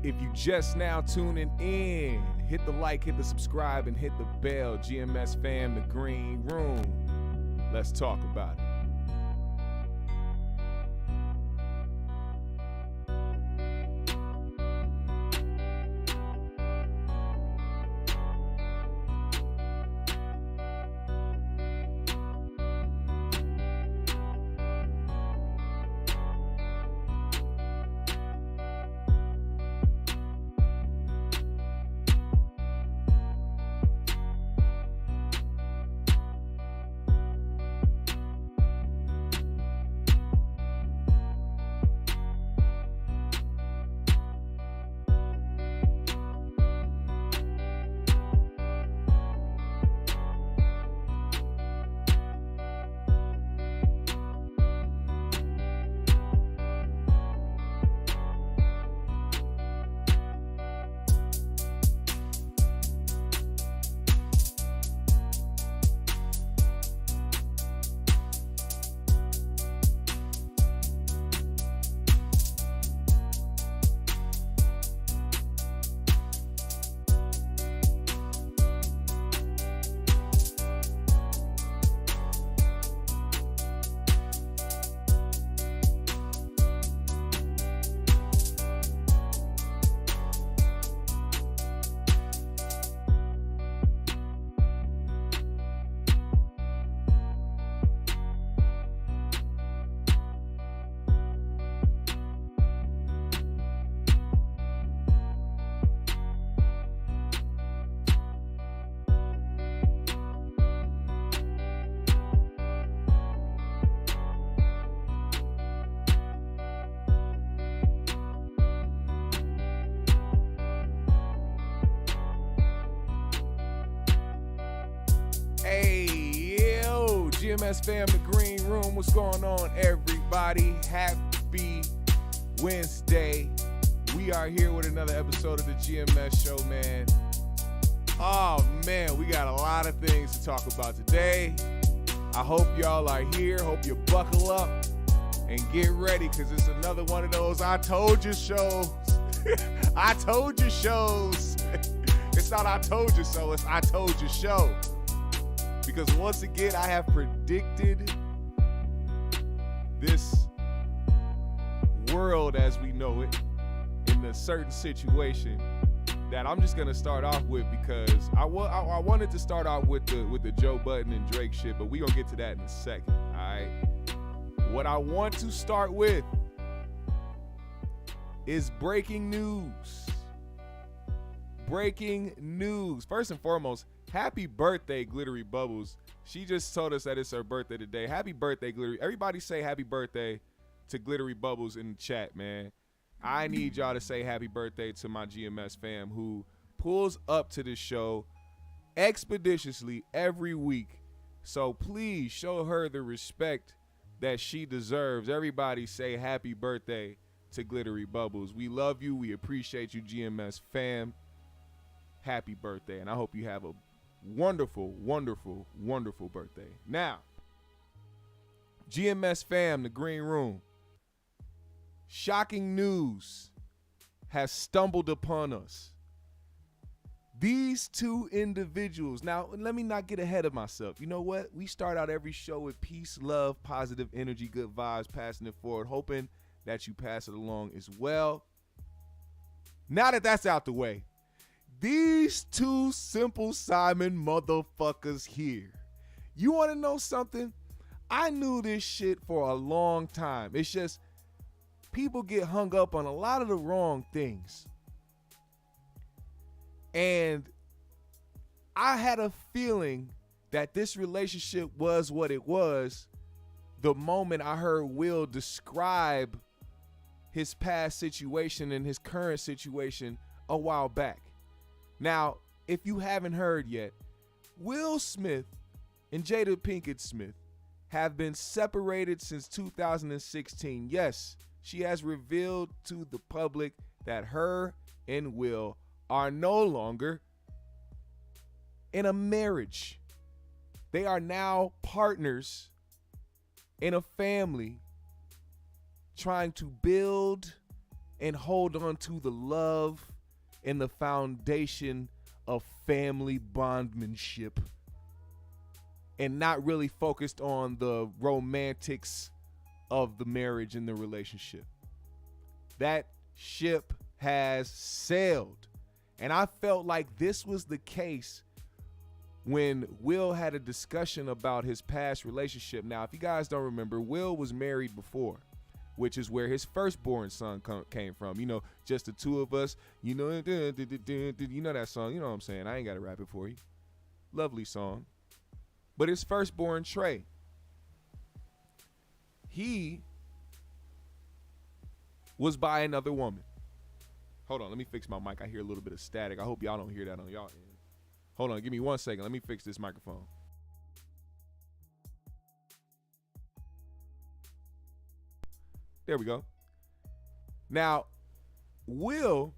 If you just now tuning in, hit the like, hit the subscribe, and hit the bell. GMS fam, the green room. Let's talk about it. GMS fam, the green room. What's going on, everybody? Happy Wednesday. We are here with another episode of the GMS show, man. Oh, man, we got a lot of things to talk about today. I hope y'all are here. Hope you buckle up and get ready, because it's another one of those I told you shows. I told you shows. It's not I told you so, it's I told you show. Because once again, I have predicted this world as we know it in a certain situation that I'm just gonna start off with, because I wanted to start off with the Joe Budden and Drake shit, but we gonna get to that in a second. All right. What I want to start with is breaking news. Breaking news. First and foremost, happy birthday, Glittery Bubbles. She just told us that it's her birthday today. Happy birthday, Glittery. Everybody say happy birthday to Glittery Bubbles in the chat, man. I need y'all to say happy birthday to my GMS fam who pulls up to this show expeditiously every week. So please show her the respect that she deserves. Everybody say happy birthday to Glittery Bubbles. We love you. We appreciate you, GMS fam. Happy birthday, and I hope you have a wonderful, wonderful, wonderful birthday. Now, GMS fam, the green room. Shocking news has stumbled upon us. These two individuals. Now, let me not get ahead of myself. You know what? We start out every show with peace, love, positive energy, good vibes, passing it forward, hoping that you pass it along as well. Now that that's out the way, these two Simple Simon motherfuckers here. You want to know something? I knew this shit for a long time. It's just people get hung up on a lot of the wrong things. And I had a feeling that this relationship was what it was the moment I heard Will describe his past situation and his current situation a while back. Now, if you haven't heard yet, Will Smith and Jada Pinkett Smith have been separated since 2016. Yes, she has revealed to the public that her and Will are no longer in a marriage. They are now partners in a family trying to build and hold on to the love and the foundation of family bondmanship and not really focused on the romantics of the marriage and the relationship. That ship has sailed. And I felt like this was the case when Will had a discussion about his past relationship. Now, if you guys don't remember, Will was married before, which is where his firstborn son came from. You know, just the two of us. You know that song. You know what I'm saying? I ain't got to rap it for you. Lovely song. But his firstborn, Trey, he was by another woman. Hold on, let me fix my mic. I hear a little bit of static. I hope y'all don't hear that on y'all end. Hold on, give me 1 second. Let me fix this microphone. There we go. Now, Will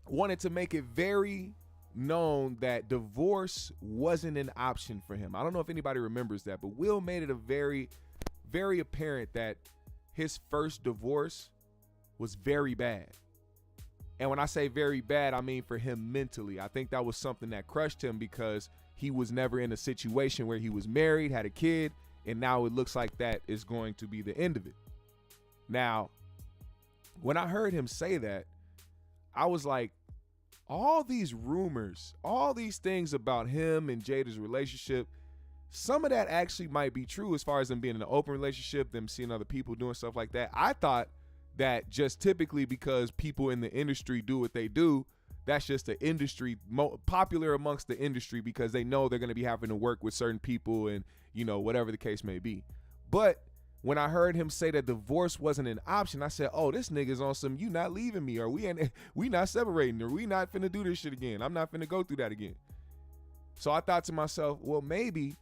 wanted to make it very known that divorce wasn't an option for him. I don't know if anybody remembers that, but Will made it a very, very apparent that his first divorce was very bad. And when I say very bad, I mean for him mentally. I think that was something that crushed him because he was never in a situation where he was married, had a kid, and now it looks like that is going to be the end of it. Now, when I heard him say that, I was like, all these rumors, all these things about him and Jada's relationship, some of that actually might be true as far as them being in an open relationship, them seeing other people doing stuff like that. I thought that just typically because people in the industry do what they do, that's just the industry, popular amongst the industry because they know they're going to be having to work with certain people and, you know, whatever the case may be. But when I heard him say that divorce wasn't an option, I said, oh, this nigga's on some, you not leaving me, or we not separating, or we not finna do this shit again. I'm not finna go through that again. So I thought to myself, well, maybe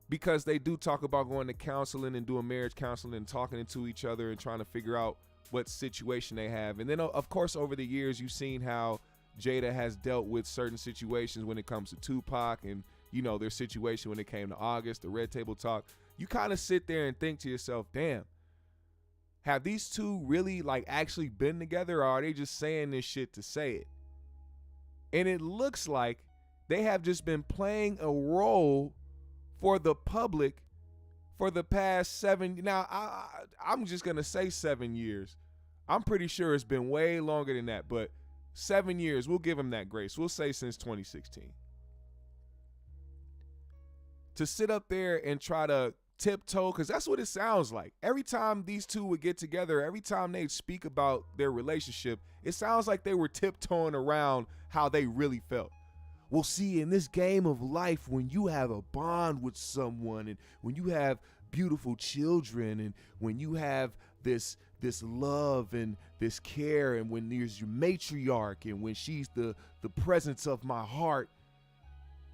because they do talk about going to counseling and doing marriage counseling and talking to each other and trying to figure out what situation they have. And then, of course, over the years, you've seen how Jada has dealt with certain situations when it comes to Tupac and, you know, their situation when it came to August, the Red Table Talk. You kind of sit there and think to yourself, damn, have these two really like actually been together, or are they just saying this shit to say it? And it looks like they have just been playing a role for the public for the past 7. Now, I'm just going to say 7 years. I'm pretty sure it's been way longer than that, but 7 years, we'll give them that grace. We'll say since 2016. To sit up there and try to tiptoe, because that's what it sounds like. Every time these two would get together, every time they'd speak about their relationship, it sounds like they were tiptoeing around how they really felt. Well, see, in this game of life, when you have a bond with someone and when you have beautiful children and when you have this love and this care and when there's your matriarch and when she's the presence of my heart,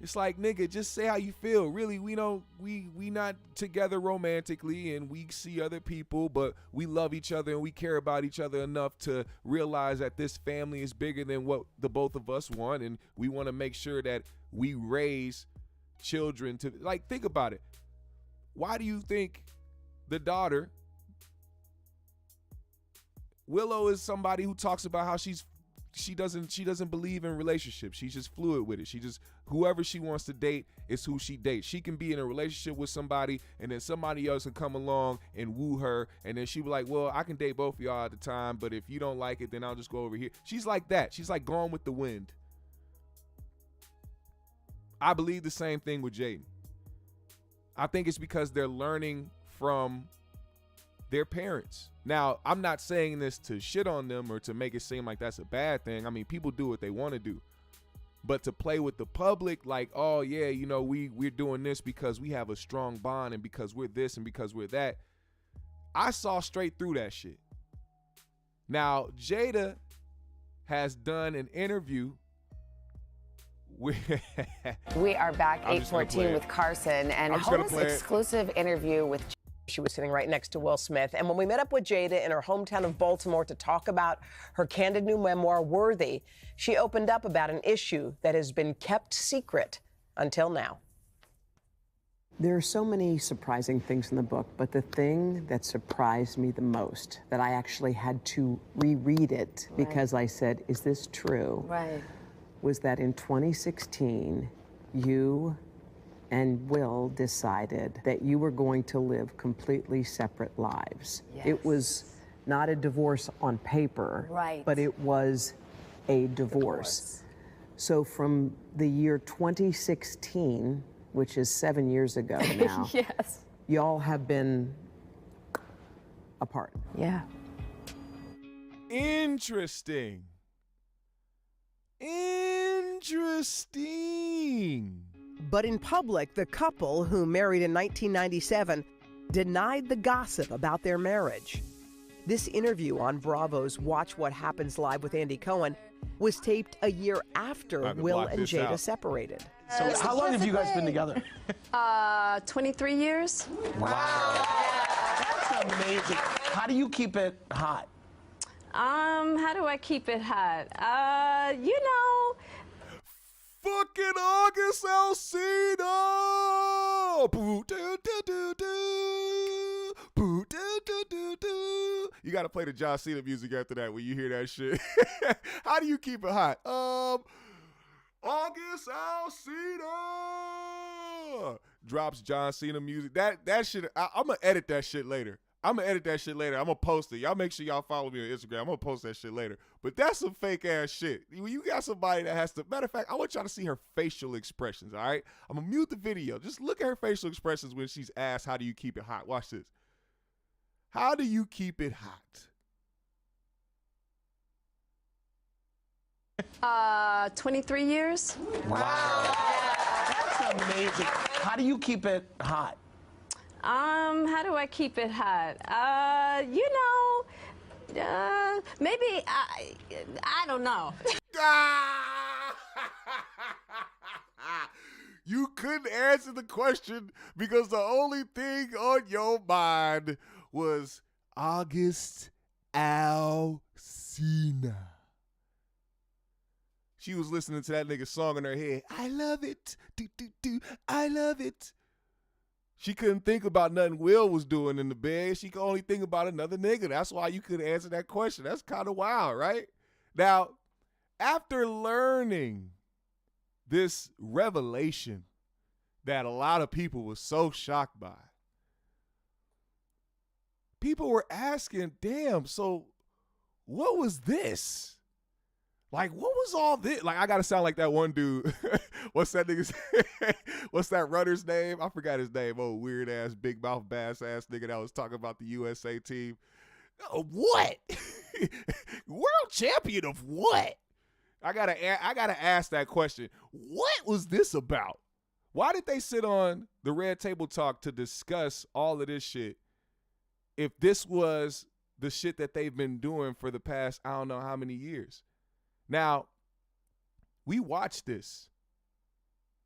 it's like, nigga, just say how you feel. Really, we not together romantically and we see other people, but we love each other and we care about each other enough to realize that this family is bigger than what the both of us want, and we want to make sure that we raise children to, like, think about it. Why do you think the daughter, Willow, is somebody who talks about how she doesn't believe in relationships. She's just fluid with it. She just, whoever she wants to date is who she dates. She can be in a relationship with somebody and then somebody else can come along and woo her, and then she be like, well, I can date both of y'all at the time, but if you don't like it, then I'll just go over here. She's like that. She's like Gone with the Wind. I believe the same thing with Jaden. I think it's because they're learning from their parents. Now, I'm not saying this to shit on them or to make it seem like that's a bad thing. I mean, people do what they want to do. But to play with the public like, oh, yeah, you know, we're doing this because we have a strong bond and because we're this and because we're that. I saw straight through that shit. Now, Jada has done an interview with we are back 8:14 with Carson and Hoda's exclusive interview with. She was sitting right next to Will Smith. And when we met up with Jada in her hometown of Baltimore to talk about her candid new memoir, Worthy, she opened up about an issue that has been kept secret until now. There are so many surprising things in the book, but the thing that surprised me the most, that I actually had to reread it because I said, is this true? Right. Was that in 2016, you and Will decided that you were going to live completely separate lives. Yes. It was not a divorce on paper, right, but it was a divorce. So from the year 2016, which is 7 years ago now, yes, y'all have been apart. Yeah. Interesting. Interesting. But in public, the couple, who married in 1997, denied the gossip about their marriage. This interview on Bravo's Watch What Happens Live with Andy Cohen was taped a year after Will and Jada separated. So how long have you guys been together? 23 years. Wow. That's amazing. How do you keep it hot? How do I keep it hot? You know. Fucking August Alsina! You gotta play the John Cena music after that when you hear that shit. How do you keep it hot? August Alsina drops John Cena music. That shit, I'm gonna edit that shit later. I'm gonna post it. Y'all make sure y'all follow me on Instagram. I'm gonna post that shit later. But that's some fake ass shit. You got somebody that has to, matter of fact, I want y'all to see her facial expressions, all right? I'm gonna mute the video. Just look at her facial expressions when she's asked, how do you keep it hot? Watch this. How do you keep it hot? 23 years. Wow. That's amazing. How do you keep it hot? How do I keep it hot? You know, maybe I don't know. You couldn't answer the question because the only thing on your mind was August Alsina. She was listening to that nigga song in her head. I love it. Do, do, do. I love it. She couldn't think about nothing Will was doing in the bed. She could only think about another nigga. That's why you couldn't answer that question. That's kind of wild, right? Now, after learning this revelation that a lot of people were so shocked by, people were asking, damn, so what was this? Like, what was all this? Like, I got to sound like that one dude. What's that nigga's what's that runner's name? I forgot his name. Oh, weird-ass, big mouth, bass-ass nigga that was talking about the USA team. Oh, what? World champion of what? I gotta ask that question. What was this about? Why did they sit on the Red Table Talk to discuss all of this shit if this was the shit that they've been doing for the past I don't know how many years? Now, we watched this.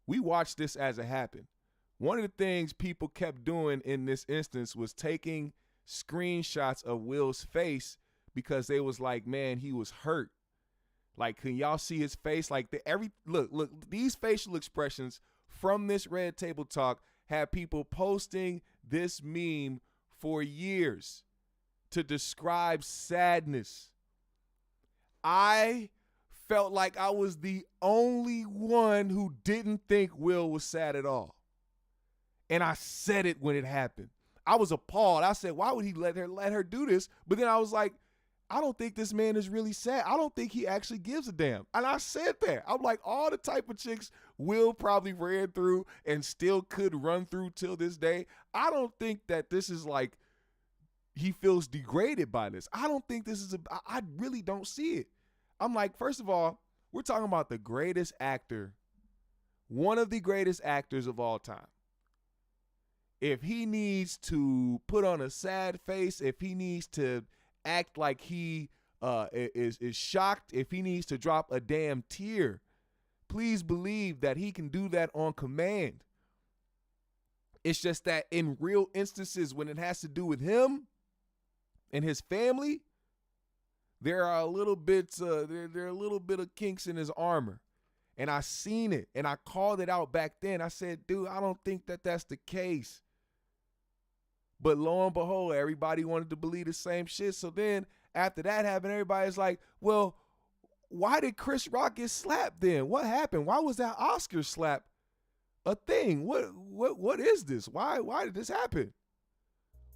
We watched this as it happened. One of the things people kept doing in this instance was taking screenshots of Will's face because they was like, man, he was hurt. Like, can y'all see his face? Like, look, these facial expressions from this Red Table Talk had people posting this meme for years to describe sadness. I felt like I was the only one who didn't think Will was sad at all. And I said it when it happened. I was appalled. I said, why would he let her do this? But then I was like, I don't think this man is really sad. I don't think he actually gives a damn. And I said that. I'm like, all the type of chicks Will probably ran through and still could run through till this day. I don't think that this is like he feels degraded by this. I don't think this is I really don't see it. I'm like, first of all, we're talking about the greatest actor, one of the greatest actors of all time. If he needs to put on a sad face, if he needs to act like he is shocked, if he needs to drop a damn tear, please believe that he can do that on command. It's just that in real instances, when it has to do with him and his family, there are a little bit of kinks in his armor. And I seen it, and I called it out back then. I said, dude, I don't think that that's the case. But lo and behold, everybody wanted to believe the same shit. So then after that happened, everybody's like, well, why did Chris Rock get slapped then? What happened? Why was that Oscar slap a thing? What is this? Why did this happen?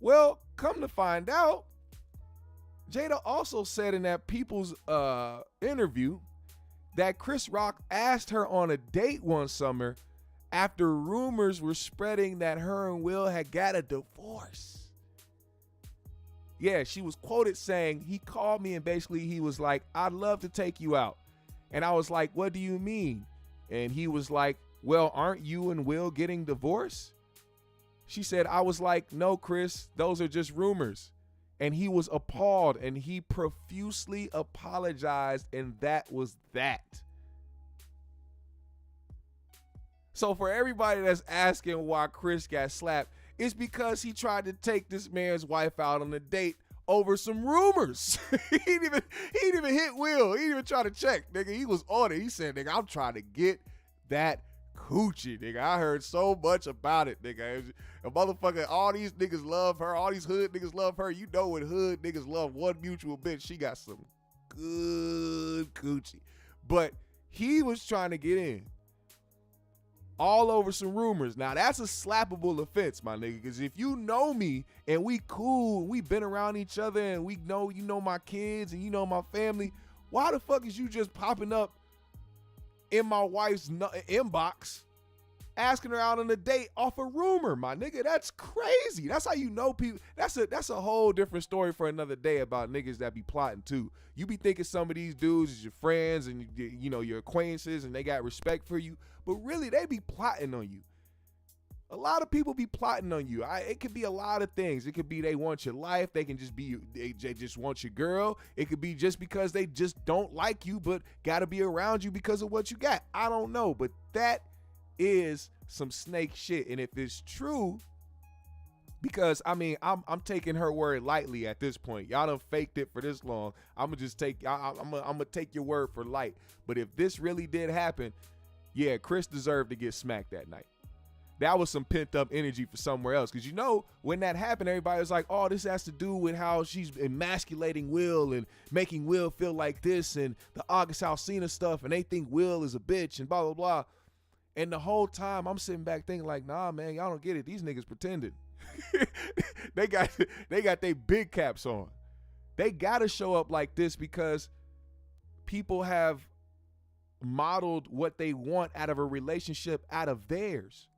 Well, come to find out, Jada also said in that People's interview that Chris Rock asked her on a date one summer after rumors were spreading that her and Will had got a divorce. Yeah, she was quoted saying, he called me and basically he was like, I'd love to take you out. And I was like, what do you mean? And he was like, well, aren't you and Will getting divorced? She said, I was like, no, Chris, those are just rumors. And he was appalled and he profusely apologized, and that was that. So for everybody that's asking why Chris got slapped, it's because he tried to take this man's wife out on a date over some rumors. he didn't even hit Will. He didn't even try to check, nigga. He was on it. He said, nigga, I'm trying to get that coochie, nigga. I heard so much about it, nigga. A motherfucker, all these niggas love her. All these hood niggas love her. You know when hood niggas love one mutual bitch, she got some good coochie. But he was trying to get in all over some rumors. Now, that's a slappable offense, my nigga, because if you know me and we cool, we been around each other and we know, you know my kids and you know my family, why the fuck is you just popping up in my wife's inbox asking her out on a date off a rumor, my nigga? That's crazy. That's how you know people. That's a whole different story for another day about niggas that be plotting too. You be thinking some of these dudes is your friends and you know your acquaintances and they got respect for you, but really they be plotting on you. A lot of people be plotting on you. It could be a lot of things. It could be they want your life. They can just be, they just want your girl. It could be just because they just don't like you, but got to be around you because of what you got. I don't know, but that is some snake shit. And if it's true, because I mean, I'm taking her word lightly at this point. Y'all done faked it for this long. I'm gonna take your word for light. But if this really did happen, yeah, Chris deserved to get smacked that night. That was some pent up energy for somewhere else. Because you know, when that happened, everybody was like, oh, this has to do with how she's emasculating Will and making Will feel like this and the August Alsina stuff. And they think Will is a bitch and blah, blah, blah. And the whole time I'm sitting back thinking like, nah, man, y'all don't get it. These niggas pretending. They got their big caps on. They got to show up like this because people have modeled what they want out of a relationship out of theirs.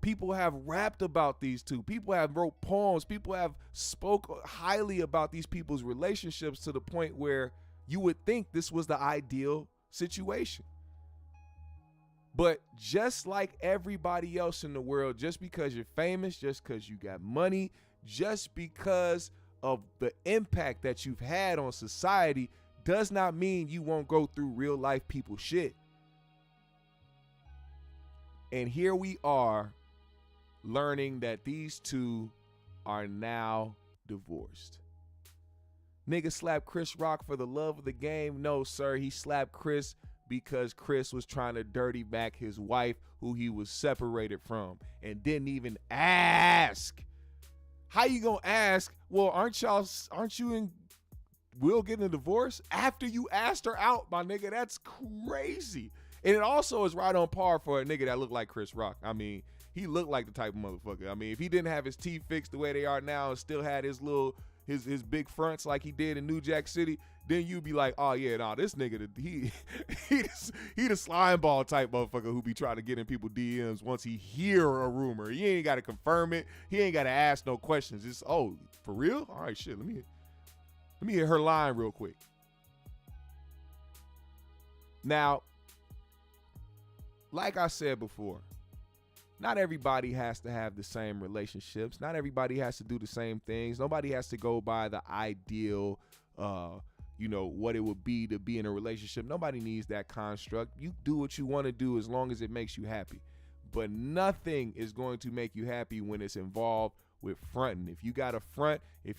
People have rapped about these two. People have wrote poems. People have spoke highly about these people's relationships to the point where you would think this was the ideal situation. But just like everybody else in the world, just because you're famous, just because you got money, just because of the impact that you've had on society does not mean you won't go through real life people shit. And here we are learning that these two are now divorced. Nigga slapped Chris Rock for the love of the game. No, sir, he slapped Chris because Chris was trying to dirty back his wife who he was separated from and didn't even ask. How you gonna ask, well, aren't you and Will getting a divorce after you asked her out, my nigga? That's crazy. And it also is right on par for a nigga that looked like Chris Rock. I mean, he looked like the type of motherfucker. I mean, if he didn't have his teeth fixed the way they are now and still had his little his big fronts like he did in New Jack City, then you'd be like, oh yeah, nah, this nigga, he the slime ball type motherfucker who be trying to get in people's DMs once he hear a rumor. He ain't got to confirm it. He ain't got to ask no questions. It's, oh, for real? All right, shit, let me hit her line real quick. Now, like I said before, not everybody has to have the same relationships. Not everybody has to do the same things. Nobody has to go by the ideal, what it would be to be in a relationship. Nobody needs that construct. You do what you want to do as long as it makes you happy. But nothing is going to make you happy when it's involved with fronting. If you got a front, if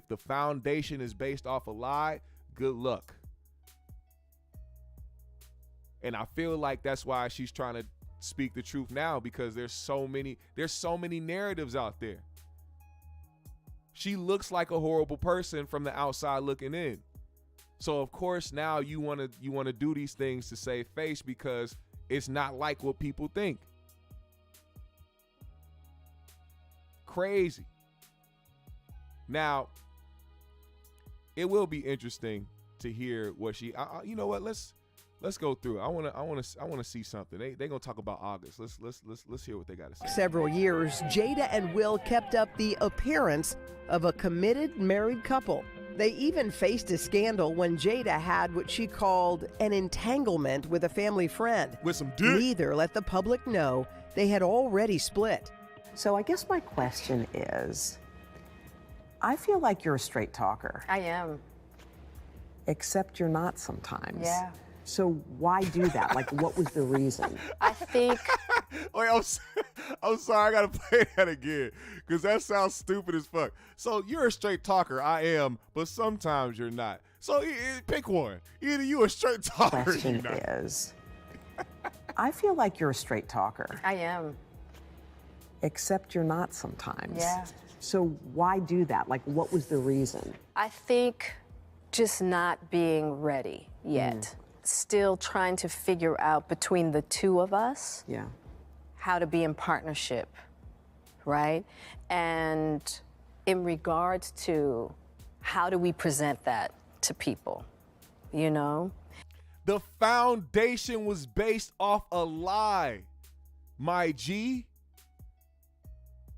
the foundation is based off a lie, good luck. And I feel like that's why she's trying to speak the truth now, because there's so many narratives out there. She looks like a horrible person from the outside looking in. So of course now you want to do these things to save face, because it's not like what people think. Crazy. Now, it will be interesting to hear what she. You know what? Let's go through. I want to see something. They gonna talk about August. Let's hear what they got to say. Several years, Jada and Will kept up the appearance of a committed married couple. They even faced a scandal when Jada had what she called an entanglement with a family friend. With some dick. Neither let the public know they had already split. So I guess my question is, I feel like you're a straight talker. I am. Except you're not sometimes. Yeah. So why do that? Like, what was the reason? I think. Wait, I'm sorry. I gotta play that again, because that sounds stupid as fuck. So you're a straight talker. I am, but sometimes you're not. So pick one. Either you a straight talker. Question is, I feel like you're a straight talker. I am. Except you're not sometimes. Yeah. So why do that? Like, what was the reason? I think just not being ready yet. Still trying to figure out between the two of us how to be in partnership, right? And in regards to how do we present that to people, you know? The foundation was based off a lie, my G.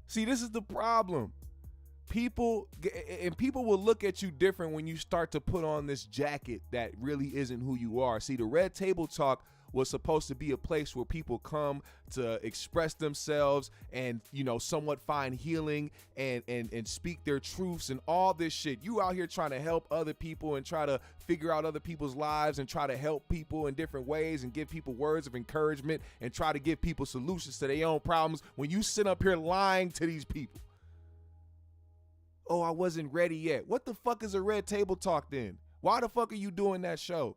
See, this is the problem. People will look at you different when you start to put on this jacket that really isn't who you are. See, the Red Table Talk was supposed to be a place where people come to express themselves and, you know, somewhat find healing and speak their truths and all this shit. You out here trying to help other people and try to figure out other people's lives and try to help people in different ways and give people words of encouragement and try to give people solutions to their own problems, when you sit up here lying to these people. Oh, I wasn't ready yet. What the fuck is a Red Table Talk then? Why the fuck are you doing that show?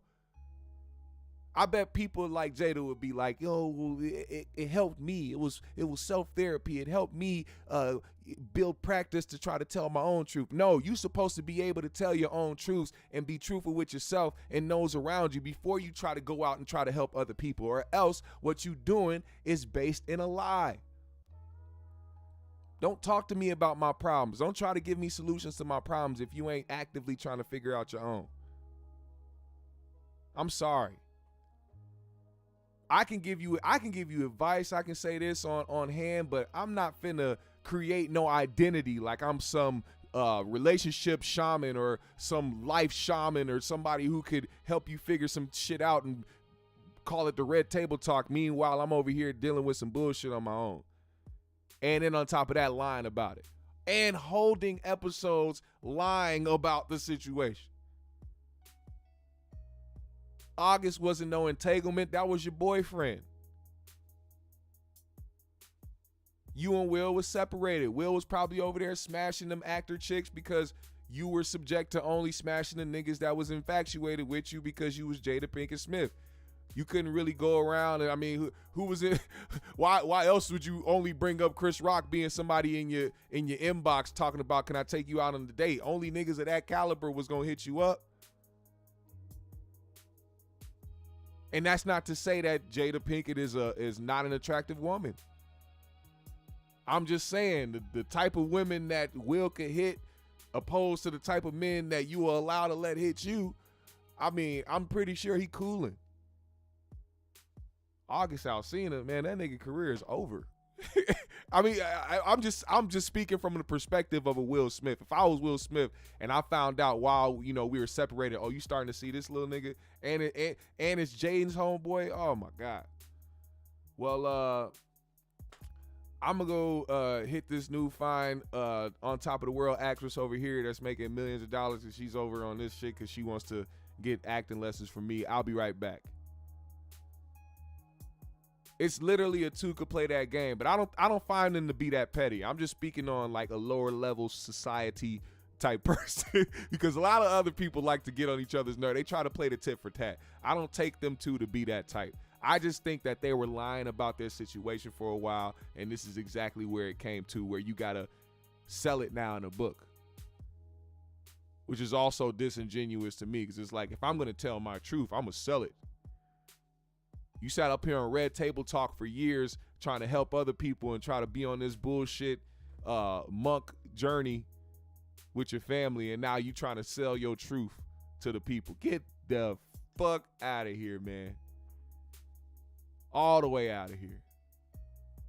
I bet people like Jada would be like, yo, it helped me. It was self-therapy. It helped me build practice to try to tell my own truth. No, you're supposed to be able to tell your own truths and be truthful with yourself and those around you before you try to go out and try to help other people, or else what you're doing is based in a lie. Don't talk to me about my problems. Don't try to give me solutions to my problems if you ain't actively trying to figure out your own. I'm sorry. I can give you advice. I can say this on hand, but I'm not finna create no identity like I'm some relationship shaman or some life shaman or somebody who could help you figure some shit out and call it the Red Table Talk. Meanwhile, I'm over here dealing with some bullshit on my own. And then on top of that, lying about it. And holding episodes lying about the situation. August wasn't no entanglement. That was your boyfriend. You and Will was separated. Will was probably over there smashing them actor chicks because you were subject to only smashing the niggas that was infatuated with you because you was Jada Pinkett Smith. You couldn't really go around, and I mean, who was it? Why else would you only bring up Chris Rock being somebody in your inbox talking about, can I take you out on the date? Only niggas of that caliber was gonna hit you up. And that's not to say that Jada Pinkett is not an attractive woman. I'm just saying the type of women that Will could hit, opposed to the type of men that you will allow to let hit you. I mean, I'm pretty sure he cooling. August Alsina, man, that nigga career is over. I mean, I'm just speaking from the perspective of a Will Smith. If I was Will Smith and I found out while we were separated, oh, you starting to see this little nigga, and it's Jaden's homeboy. Oh my God. Well, I'm gonna go hit this new fine on top of the world actress over here that's making millions of dollars, and she's over on this shit because she wants to get acting lessons from me. I'll be right back. It's literally a two could play that game, but I don't find them to be that petty. I'm just speaking on like a lower level society type person because a lot of other people like to get on each other's nerve. They try to play the tit for tat. I don't take them two to be that type. I just think that they were lying about their situation for a while, and this is exactly where it came to, where you got to sell it now in a book, which is also disingenuous to me because it's like, if I'm going to tell my truth, I'm going to sell it. You sat up here on Red Table Talk for years trying to help other people and try to be on this bullshit monk journey with your family, and now you trying to sell your truth to the people. Get the fuck out of here, man. All the way out of here.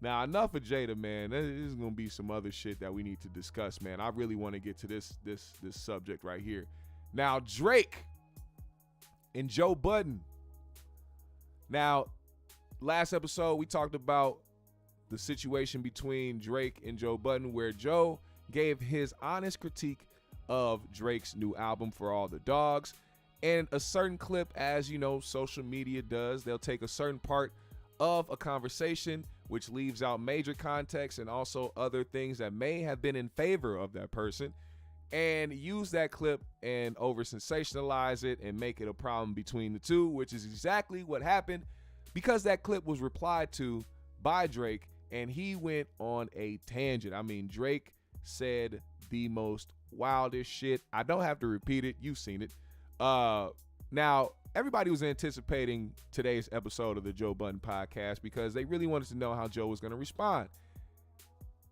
Now, enough of Jada, man. There's going to be some other shit that we need to discuss, man. I really want to get to this subject right here. Now, Drake and Joe Budden. Now, last episode, we talked about the situation between Drake and Joe Budden, where Joe gave his honest critique of Drake's new album, For All the Dogs. And a certain clip, as you know, social media does, they'll take a certain part of a conversation, which leaves out major context and also other things that may have been in favor of that person, and use that clip and over sensationalize it and make it a problem between the two, which is exactly what happened, because that clip was replied to by Drake and he went on a tangent. I mean, Drake said the most wildest shit. I don't have to repeat it. You've seen it. Now, everybody was anticipating today's episode of the Joe Budden podcast because they really wanted to know how Joe was going to respond.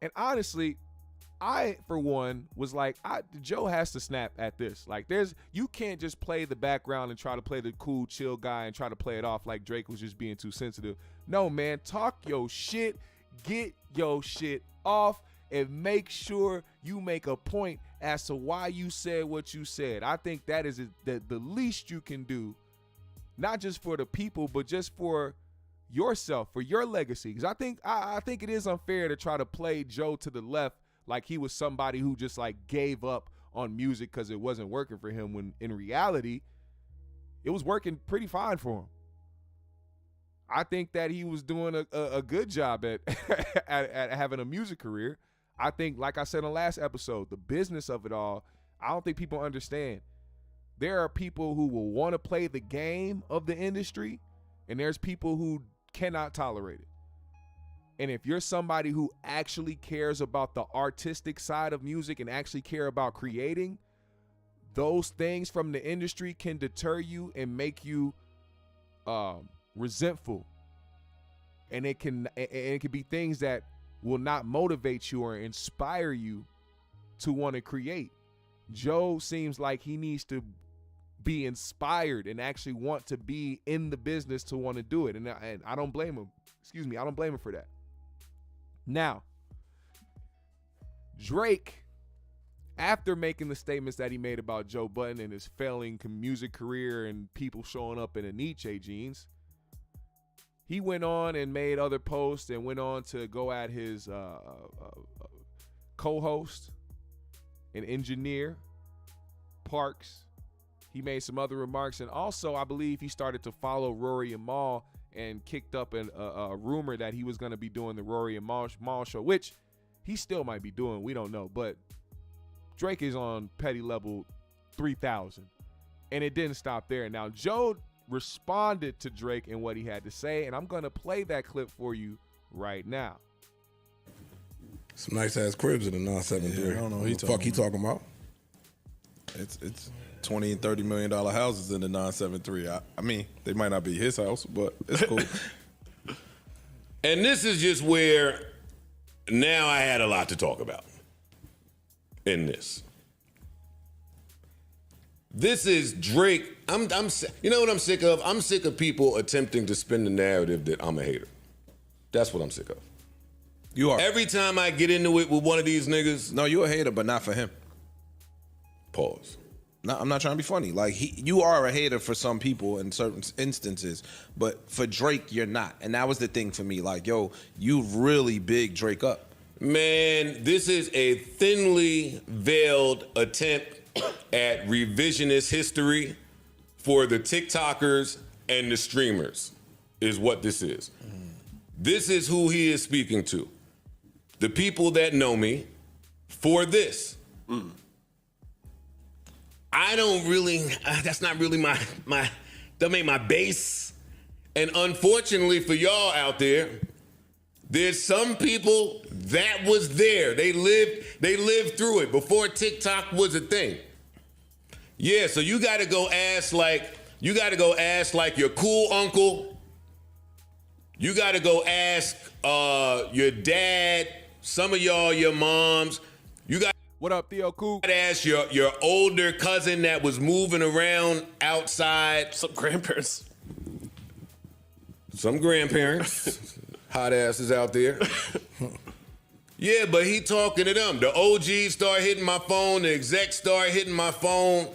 And honestly, I, for one, was like, Joe has to snap at this. Like, you can't just play the background and try to play the cool, chill guy and try to play it off like Drake was just being too sensitive. No, man, talk your shit, get your shit off, and make sure you make a point as to why you said what you said. I think that is the least you can do, not just for the people, but just for yourself, for your legacy. Because I think it is unfair to try to play Joe to the left like he was somebody who just like gave up on music because it wasn't working for him, when in reality, it was working pretty fine for him. I think that he was doing a good job at having a music career. I think, like I said in the last episode, the business of it all, I don't think people understand. There are people who will want to play the game of the industry, and there's people who cannot tolerate it. And if you're somebody who actually cares about the artistic side of music and actually care about creating, those things from the industry can deter you and make you resentful. And it can be things that will not motivate you or inspire you to want to create. Joe seems like he needs to be inspired and actually want to be in the business to want to do it. And I don't blame him. I don't blame him for that. Now, Drake, after making the statements that he made about Joe Budden and his failing music career and people showing up in a Nietzsche jeans, he went on and made other posts and went on to go at his co-host and engineer, Parks. He made some other remarks, and also I believe he started to follow Rory and Mal and kicked up a rumor that he was going to be doing the Rory and Mal show, which he still might be doing. We don't know, but Drake is on petty level 3,000, and it didn't stop there. Now, Joe responded to Drake and what he had to say, and I'm going to play that clip for you right now. Some nice ass cribs in the 973. Yeah, I don't know what the fuck he talking about. It's $20 and $30 million houses in the 973. I mean, they might not be his house, but it's cool. And this is just where now I had a lot to talk about in this. This is Drake. You know what I'm sick of? I'm sick of people attempting to spin the narrative that I'm a hater. That's what I'm sick of. You are. Every time I get into it with one of these niggas. No, you're a hater, but not for him. Pause. No, I'm not trying to be funny. Like, you are a hater for some people in certain instances, but for Drake, you're not. And that was the thing for me. Like, yo, you really big Drake up. Man, this is a thinly veiled attempt at revisionist history for the TikTokers and the streamers is what this is. This is who he is speaking to. The people that know me for this. I don't really, that's not really that ain't my base. And unfortunately for y'all out there, there's some people that was there. They lived through it before TikTok was a thing. Yeah, so you gotta go ask like your cool uncle. You gotta go ask your dad, some of y'all, your moms. What up, Theo Cool? Ask your older cousin that was moving around outside. Some grandparents. Hot asses out there. Yeah, but he talking to them. The OGs start hitting my phone. The execs start hitting my phone.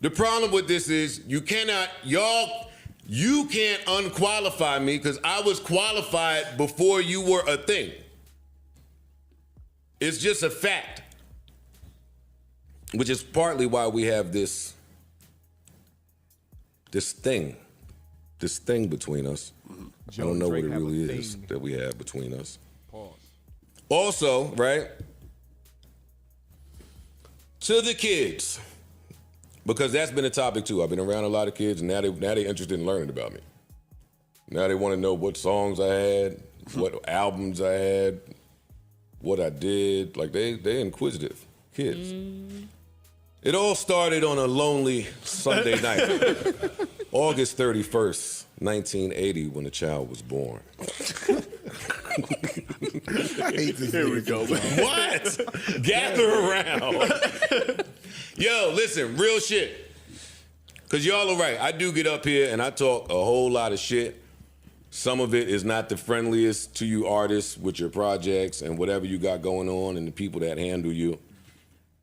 The problem with this is you can't unqualify me because I was qualified before you were a thing. It's just a fact. Which is partly why we have this thing between us. I don't know what it really is that we have between us. Pause. Also, right, to the kids, because that's been a topic too. I've been around a lot of kids, and now they're interested in learning about me. Now they want to know what songs I had, what albums I had, what I did. Like they're inquisitive kids. It all started on a lonely Sunday night, August 31st, 1980, when a child was born. I hate this. Here we go, man. What? Gather around. Yo, listen, real shit. Because y'all are right. I do get up here and I talk a whole lot of shit. Some of it is not the friendliest to you artists with your projects and whatever you got going on and the people that handle you.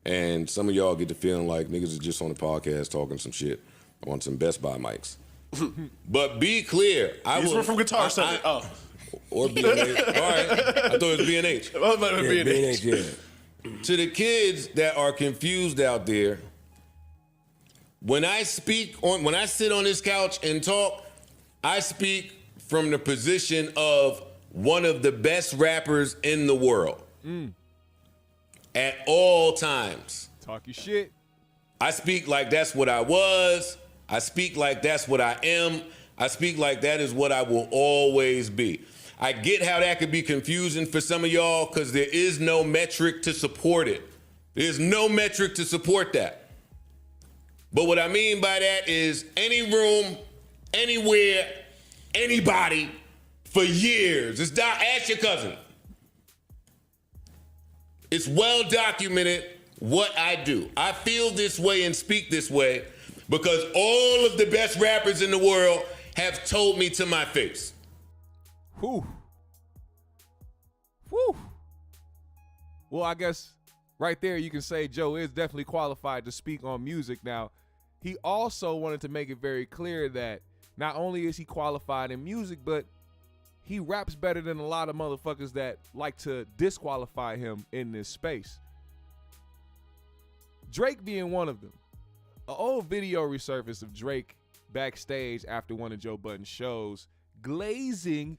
And some of y'all get the feeling like niggas is just on the podcast talking some shit on some Best Buy mics. But be clear. These were from Guitar Center. Or B&H. All right. I thought it was B&H. B&H, yeah. To the kids that are confused out there, when I sit on this couch and talk, I speak from the position of one of the best rappers in the world. At all times. Talk your shit. I speak like that's what I was. I speak like that's what I am. I speak like that is what I will always be. I get how that could be confusing for some of y'all because there is no metric to support it. There's no metric to support that. But what I mean by that is any room, anywhere, anybody, for years. Ask your cousin. It's well documented what I do. I feel this way and speak this way because all of the best rappers in the world have told me to my face. Whew. Well, I guess right there you can say Joe is definitely qualified to speak on music. Now, he also wanted to make it very clear that not only is he qualified in music, but he raps better than a lot of motherfuckers that like to disqualify him in this space. Drake being one of them. An old video resurfaced of Drake backstage after one of Joe Budden's shows, glazing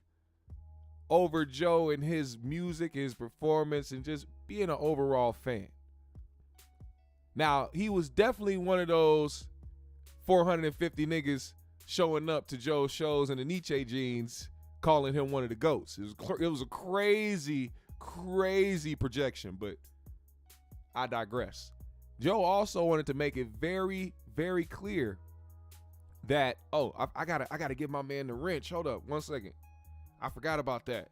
over Joe and his music, his performance, and just being an overall fan. Now, he was definitely one of those 450 niggas showing up to Joe's shows in the Nietzsche jeans, calling him one of the GOATs. It was a crazy, crazy projection, but I digress. Joe also wanted to make it very, very clear that, I gotta give my man the wrench. Hold up, 1 second. I forgot about that.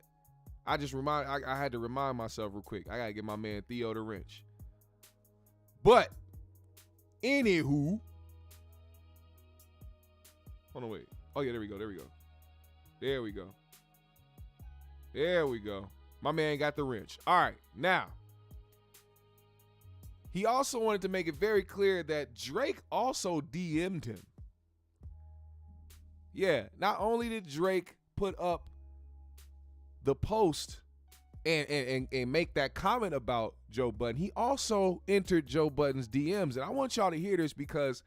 I had to remind myself real quick. I gotta give my man Theo the wrench. But, anywho. Hold on, wait. Oh yeah, there we go. My man got the wrench. All right, now. He also wanted to make it very clear that Drake also DM'd him. Yeah, not only did Drake put up the post and make that comment about Joe Budden, he also entered Joe Budden's DMs. And I want y'all to hear this because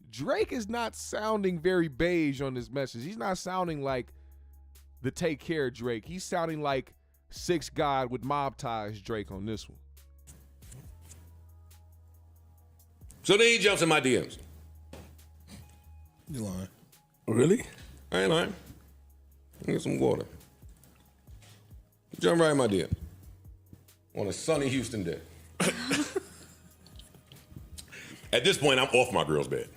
Drake is not sounding very beige on this message. He's not sounding like the Take Care Drake. He's sounding like 6 God with mob ties Drake on this one. So then he jumps in my DMs. You lying? Really? I ain't lying. Get some water. Jump right in my DM. On a sunny Houston day. At this point, I'm off my girl's bed.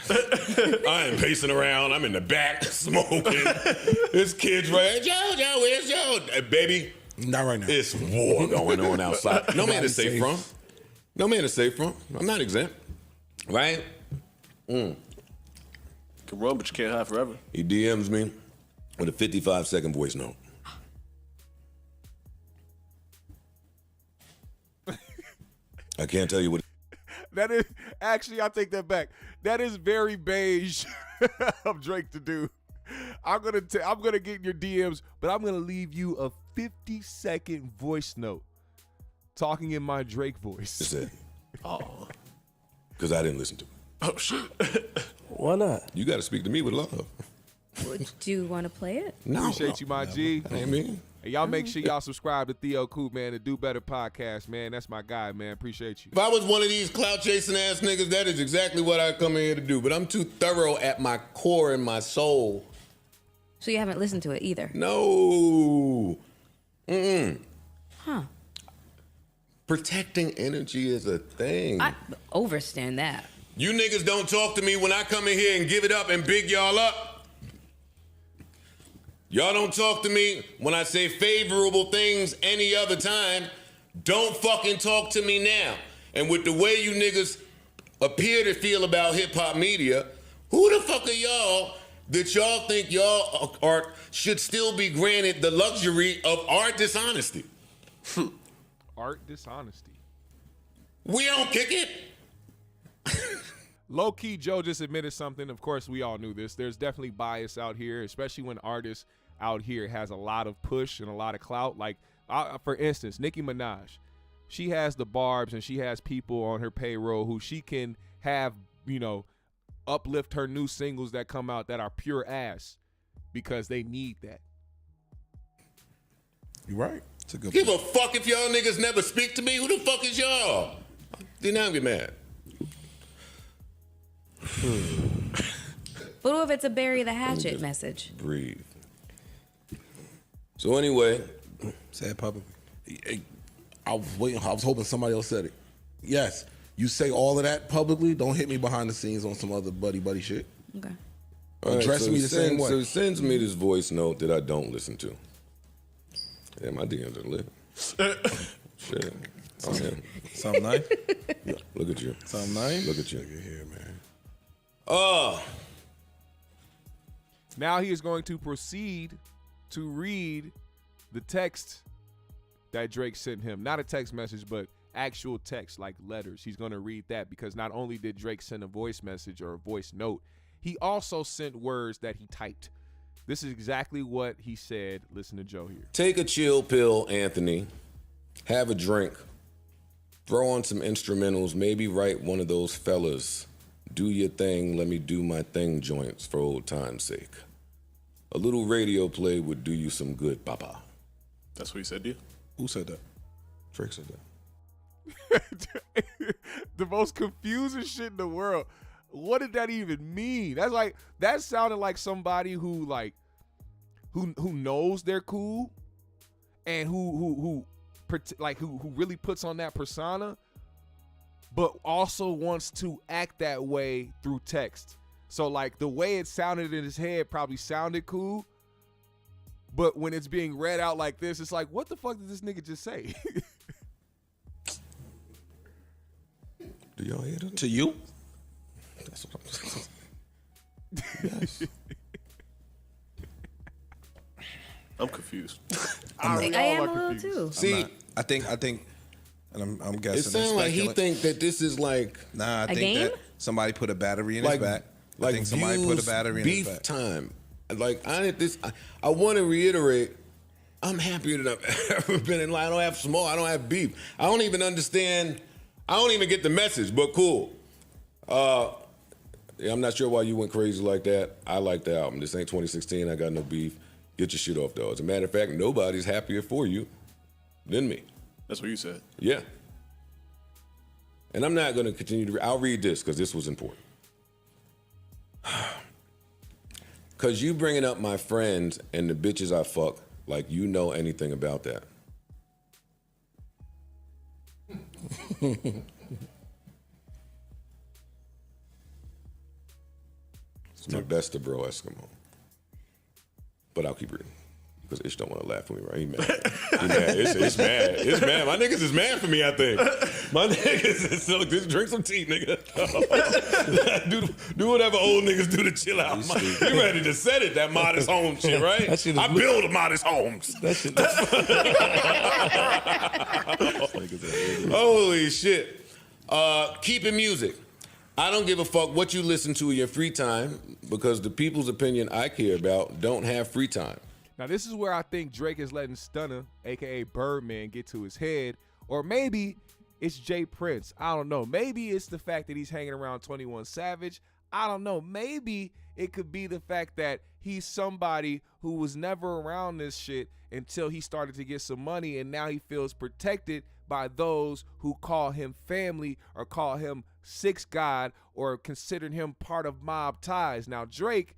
I ain't pacing around. I'm in the back smoking. This kid's right. Joe, where's Joe? Baby. Not right now. It's war going on outside. No man is safe from. No man is safe from. I'm not exempt. Right? You can run, but you can't hide forever. He DMs me with a 55-second voice note. I can't tell you what. That is actually, I take that back. That is very beige of Drake to do. I'm gonna get in your DMs, but I'm gonna leave you a 50-second voice note talking in my Drake voice. That's it. Oh, because I didn't listen to it. Oh shit. Why not? You got to speak to me with love. Do you want to play it? No. Appreciate you, my G. That ain't me. Hey, y'all make sure y'all subscribe to Theo Coop, man, the Do Better podcast, man. That's my guy, man. Appreciate you. If I was one of these clout chasing ass niggas, that is exactly what I come in here to do. But I'm too thorough at my core and my soul. So you haven't listened to it either? No. Huh. Protecting energy is a thing. I overstand that. You niggas don't talk to me when I come in here and give it up and big y'all up. Y'all don't talk to me when I say favorable things any other time. Don't fucking talk to me now. And with the way you niggas appear to feel about hip-hop media, who the fuck are y'all that y'all think y'all should still be granted the luxury of our dishonesty? Art dishonesty. We don't kick it. Low-key, Joe just admitted something. Of course, we all knew this. There's definitely bias out here, especially when artists out here has a lot of push and a lot of clout. Like, for instance, Nicki Minaj. She has the Barbs and she has people on her payroll who she can have, uplift her new singles that come out that are pure ass because they need that. You're right. It's a good Give a fuck if y'all niggas never speak to me. Who the fuck is y'all? Then now get mad. But what if it's a bury the hatchet message? Breathe. So anyway, say it publicly. I was hoping somebody else said it. Yes, you say all of that publicly. Don't hit me behind the scenes on some other buddy shit. Okay. Address me the same way. So he sends me this voice note that I don't listen to. Yeah, my DMs are lit. Shit. I'm him. Something nice. Yeah, look at you. Something nice. Look at you. Look at here, man. Now he is going to proceed to read the text that Drake sent him. Not a text message, but actual text, like letters. He's going to read that because not only did Drake send a voice message or a voice note, he also sent words that he typed. This is exactly what he said. Listen to Joe here. Take a chill pill, Anthony. Have a drink. Throw on some instrumentals. Maybe write one of those fellas. Do your thing, let me do my thing joints for old time's sake. A little radio play would do you some good, papa. That's what he said to you? Who said that? Drake said that. The most confusing shit in the world. What did that even mean? That sounded like somebody who knows they're cool and who really puts on that persona, but also wants to act that way through text. So like the way it sounded in his head probably sounded cool, but when it's being read out like this, it's like, what the fuck did this nigga just say? Do y'all hear that? To you? That's what I'm saying. Yes. I'm confused. I am a little too. See, I think, and I'm guessing. It sounds like he think that this is like I think game? that somebody put a battery in his back. I think somebody put a battery in his back. Beef time. Like I want to reiterate. I'm happier than I've ever been in life. I don't have smoke. I don't have beef. I don't even understand. I don't even get the message. But cool. Yeah, I'm not sure why you went crazy like that. I like the album. This ain't 2016. I got no beef. Get your shit off, though. As a matter of fact, nobody's happier for you than me. That's what you said. Yeah. And I'm not going to continue to I'll read this because this was important. Because you bringing up my friends and the bitches I fuck like you know anything about that. It's my best of bro Eskimo. But I'll keep reading. Because Ish don't want to laugh at me, right? He mad. He mad. It's mad. It's mad. My niggas is mad for me, I think. My niggas is so just drink some tea, nigga. do whatever old niggas do to chill out. You ready to set it, that modest home shit, right? I build modest homes. That shit. Holy shit. Keeping music. I don't give a fuck what you listen to in your free time because the people's opinion I care about don't have free time. Now, this is where I think Drake is letting Stunner, a.k.a. Birdman, get to his head. Or maybe it's Jay Prince. I don't know. Maybe it's the fact that he's hanging around 21 Savage. I don't know. Maybe it could be the fact that he's somebody who was never around this shit until he started to get some money, and now he feels protected by those who call him family or call him Six God or consider him part of mob ties. Now, Drake,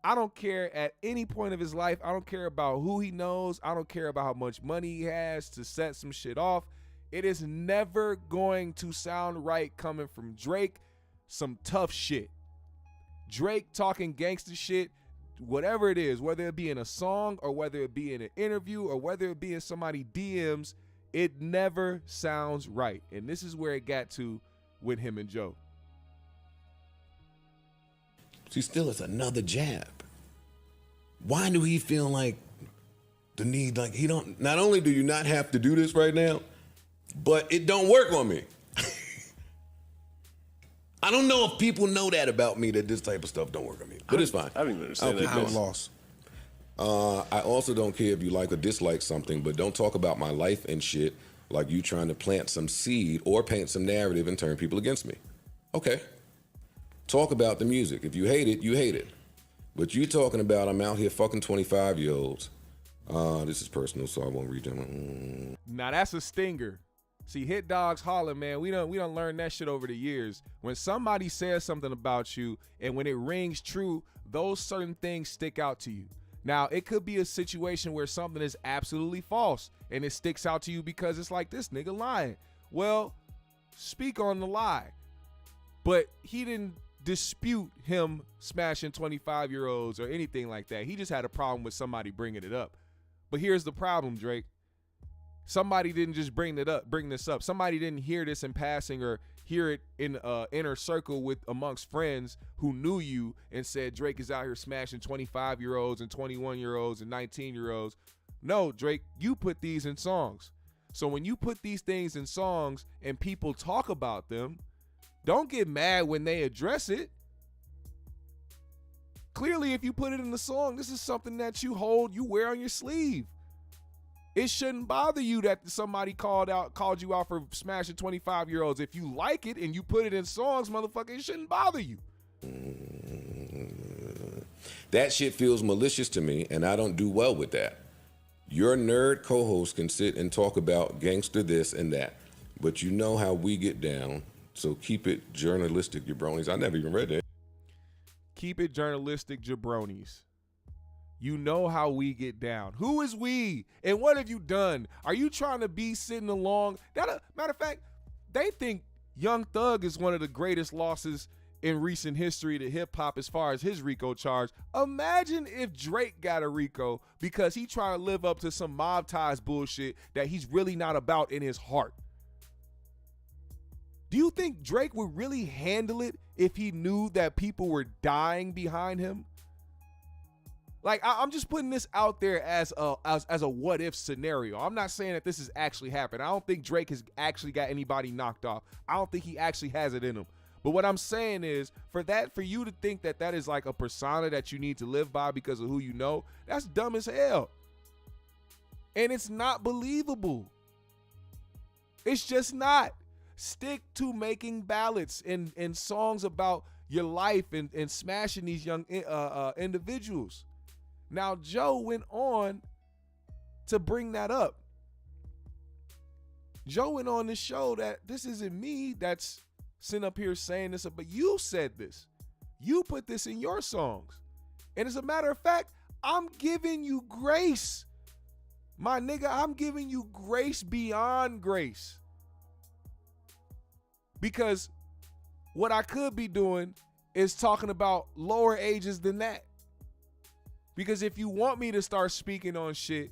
I don't care at any point of his life. I don't care about who he knows. I don't care about how much money he has to set some shit off. It is never going to sound right coming from Drake. Some tough shit. Drake talking gangster shit, whatever it is, whether it be in a song or whether it be in an interview or whether it be in somebody's DMs, it never sounds right. And this is where it got to with him and Joe. See, still it's another jab. Why do he feel like the need, like he don't, not only do you not have to do this right now, but it don't work on me. I don't know if people know that about me, that this type of stuff don't work on me, but it's fine. I don't even understand that. I'm lost. I also don't care if you like or dislike something, but don't talk about my life and shit like you trying to plant some seed or paint some narrative and turn people against me. Okay. Talk about the music. If you hate it, you hate it. But you talking about I'm out here fucking 25-year-olds. This is personal, so I won't read them. Now that's a stinger. See, hit dogs holler, man. We don't learn that shit over the years. When somebody says something about you and when it rings true, those certain things stick out to you. Now, it could be a situation where something is absolutely false and it sticks out to you because it's like, this nigga lying. Well, speak on the lie. But he didn't dispute him smashing 25-year-olds or anything like that. He just had a problem with somebody bringing it up. But here's the problem, Drake. Somebody didn't just bring this up. Somebody didn't hear this in passing or hear it in inner circle with amongst friends who knew you and said Drake is out here smashing 25-year-olds and 21-year-olds and 19-year-olds. No, Drake, you put these in songs. So when you put these things in songs and people talk about them, don't get mad when they address it. Clearly, if you put it in the song, this is something that you hold, you wear on your sleeve. It shouldn't bother you that somebody called you out for smashing 25-year-olds. If you like it and you put it in songs, motherfucker, it shouldn't bother you. That shit feels malicious to me, and I don't do well with that. Your nerd co-host can sit and talk about gangster this and that, but you know how we get down, so keep it journalistic, jabronis. I never even read that. Keep it journalistic, jabronis. You know how we get down. Who is we? And what have you done? Are you trying to be sitting along? Matter of fact, they think Young Thug is one of the greatest losses in recent history to hip hop as far as his RICO charge. Imagine if Drake got a RICO because he trying to live up to some mob ties bullshit that he's really not about in his heart. Do you think Drake would really handle it if he knew that people were dying behind him? Like, I'm just putting this out there as a what if scenario. I'm not saying that this has actually happened. I don't think Drake has actually got anybody knocked off. I don't think he actually has it in him. But what I'm saying is, for you to think that that is like a persona that you need to live by because of who you know, that's dumb as hell. And it's not believable. It's just not. Stick to making ballads and songs about your life and smashing these young individuals. Now, Joe went on to bring that up. Joe went on this show that this isn't me that's sitting up here saying this, but you said this. You put this in your songs. And as a matter of fact, I'm giving you grace. My nigga, I'm giving you grace beyond grace. Because what I could be doing is talking about lower ages than that. Because if you want me to start speaking on shit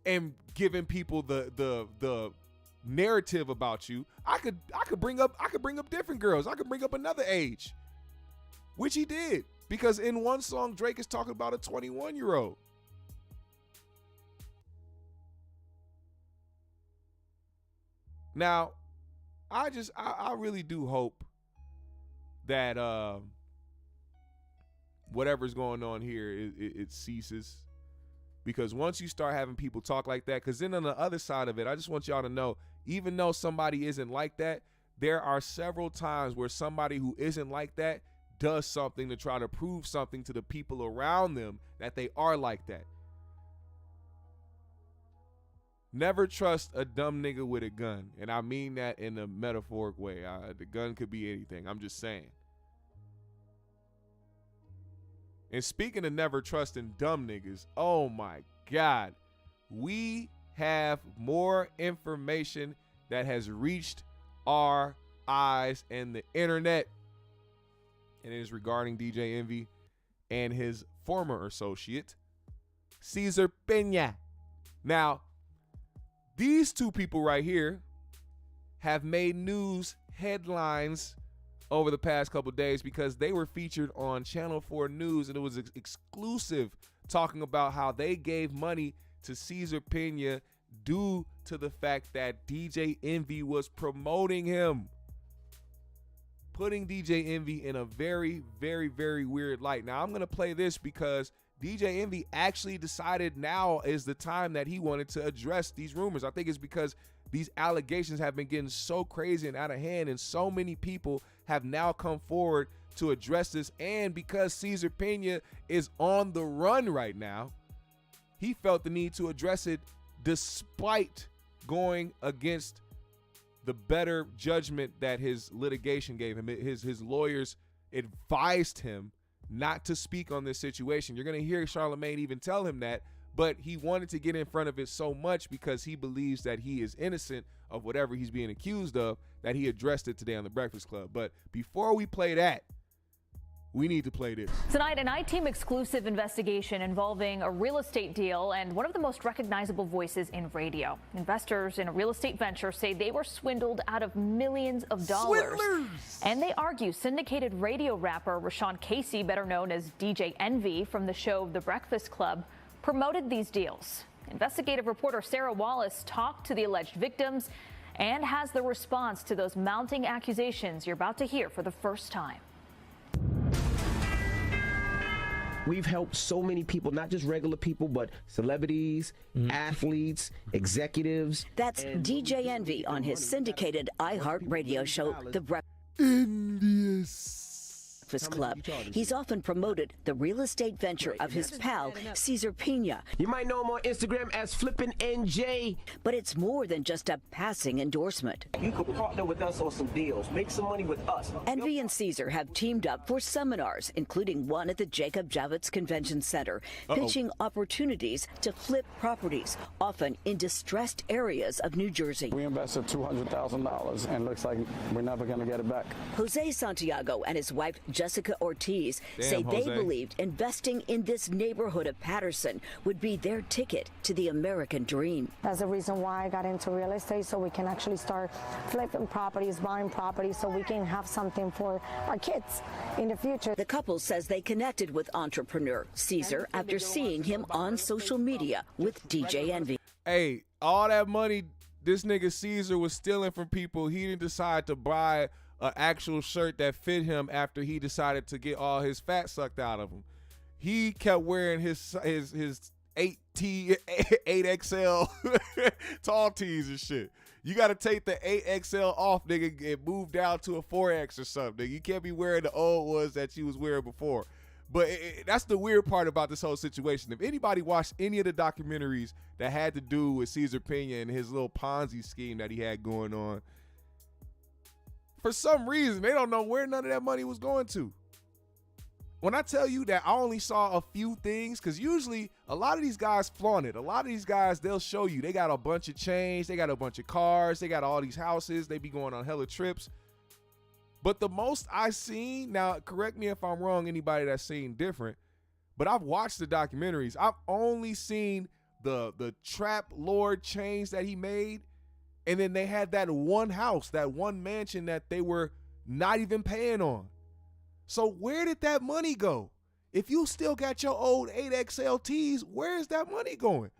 and giving people the narrative about you, I could bring up different girls. I could bring up another age. Which he did. Because in one song, Drake is talking about a 21-year-old. Now, I really do hope that whatever's going on here, it ceases. Because once you start having people talk like that, because then on the other side of it, I just want y'all to know, even though somebody isn't like that, there are several times where somebody who isn't like that does something to try to prove something to the people around them that they are like that. Never trust a dumb nigga with a gun. And I mean that in a metaphoric way. The gun could be anything. I'm just saying. And speaking of never trusting dumb niggas, oh my God. We have more information that has reached our eyes and the internet. And it is regarding DJ Envy and his former associate, Caesar Pinã. Now, these two people right here have made news headlines over the past couple of days because they were featured on Channel 4 News, and it was exclusive, talking about how they gave money to Caesar Pinã due to the fact that DJ Envy was promoting him, putting DJ Envy in a very, very, very weird light. Now, I'm going to play this because DJ Envy actually decided now is the time that he wanted to address these rumors. I think it's because these allegations have been getting so crazy and out of hand, and so many people have now come forward to address this. And because Caesar Pinã is on the run right now, he felt the need to address it despite going against the better judgment that his litigation gave him. His lawyers advised him not to speak on this situation. You're going to hear Charlamagne even tell him that, but he wanted to get in front of it so much because he believes that he is innocent of whatever he's being accused of, that he addressed it today on The Breakfast Club. But before we play that, we need to play this. Tonight, an I-Team exclusive investigation involving a real estate deal and one of the most recognizable voices in radio. Investors in a real estate venture say they were swindled out of millions of dollars. Swindlers! And they argue syndicated radio rapper Rashawn Casey, better known as DJ Envy from the show The Breakfast Club, promoted these deals. Investigative reporter Sarah Wallace talked to the alleged victims and has the response to those mounting accusations you're about to hear for the first time. We've helped so many people, not just regular people, but celebrities, athletes, executives. That's DJ Envy on his syndicated iHeartRadio show, The Breakfast Club. He's often promoted the real estate venture of his pal, Caesar Pinã. You might know him on Instagram as Flippin' NJ. But it's more than just a passing endorsement. You could partner with us on some deals, make some money with us. Envy and Caesar have teamed up for seminars, including one at the Jacob Javits Convention Center, pitching opportunities to flip properties, often in distressed areas of New Jersey. We invested $200,000 and looks like we're never going to get it back. Jose Santiago and his wife, Jessica Ortiz, say they believed investing in this neighborhood of Patterson would be their ticket to the American dream. That's the reason why I got into real estate, so we can actually start flipping properties, buying properties, so we can have something for our kids in the future. The couple says they connected with entrepreneur Caesar after seeing him on social media with DJ Envy. Hey, all that money this nigga Caesar was stealing from people, he didn't decide to buy an actual shirt that fit him after he decided to get all his fat sucked out of him. He kept wearing his 8XL tall tees and shit. You got to take the 8XL off, nigga, and move down to a 4X or something. You can't be wearing the old ones that you was wearing before. But that's the weird part about this whole situation. If anybody watched any of the documentaries that had to do with Caesar Pinã and his little Ponzi scheme that he had going on, for some reason, they don't know where none of that money was going to. When I tell you that I only saw a few things, because usually a lot of these guys flaunt it. A lot of these guys, they'll show you. They got a bunch of chains. They got a bunch of cars. They got all these houses. They be going on hella trips. But the most I've seen, now correct me if I'm wrong, anybody that's seen different, but I've watched the documentaries. I've only seen the trap lord chains that he made. And then they had that one house, that one mansion that they were not even paying on. So where did that money go? If you still got your old 8XLTs, where is that money going?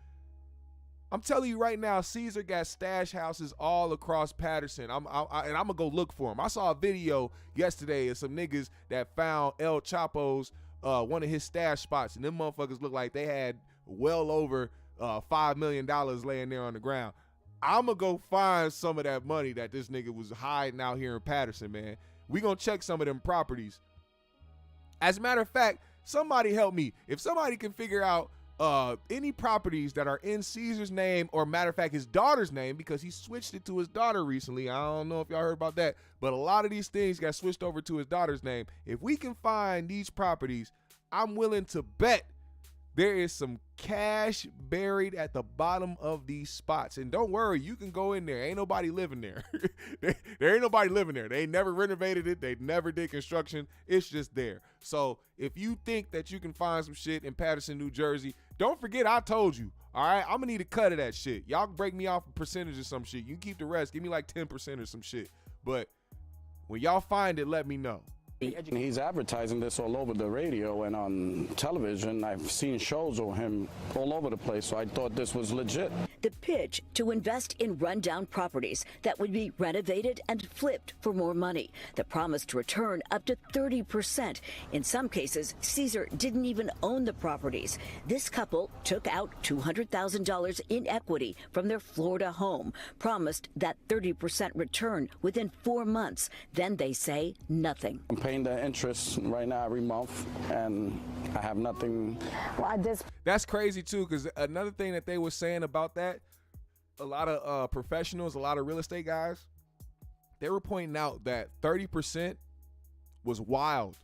I'm telling you right now, Caesar got stash houses all across Patterson. And I'm going to go look for them. I saw a video yesterday of some niggas that found El Chapo's, one of his stash spots. And them motherfuckers look like they had well over $5 million laying there on the ground. I'm going to go find some of that money that this nigga was hiding out here in Patterson, man. We going to check some of them properties. As a matter of fact, somebody help me. If somebody can figure out any properties that are in Caesar's name, or matter of fact, his daughter's name, because he switched it to his daughter recently. I don't know if y'all heard about that, but a lot of these things got switched over to his daughter's name. If we can find these properties, I'm willing to bet there is some cash buried at the bottom of these spots. And don't worry, you can go in there. Ain't nobody living there. There ain't nobody living there. They never renovated it. They never did construction. It's just there. So if you think that you can find some shit in Patterson, New Jersey, don't forget I told you. All right, I'm going to need a cut of that shit. Y'all can break me off a percentage of some shit. You can keep the rest. Give me like 10% or some shit. But when y'all find it, let me know. He's advertising this all over the radio and on television. I've seen shows of him all over the place, so I thought this was legit. The pitch to invest in rundown properties that would be renovated and flipped for more money. The promise to return up to 30%. In some cases, Caesar didn't even own the properties. This couple took out $200,000 in equity from their Florida home, promised that 30% return within 4 months. Then they say nothing. I'm paying the interest right now every month, and I have nothing. That's crazy too, because another thing that they were saying about that, a lot of professionals, a lot of real estate guys, they were pointing out that 30% was wild.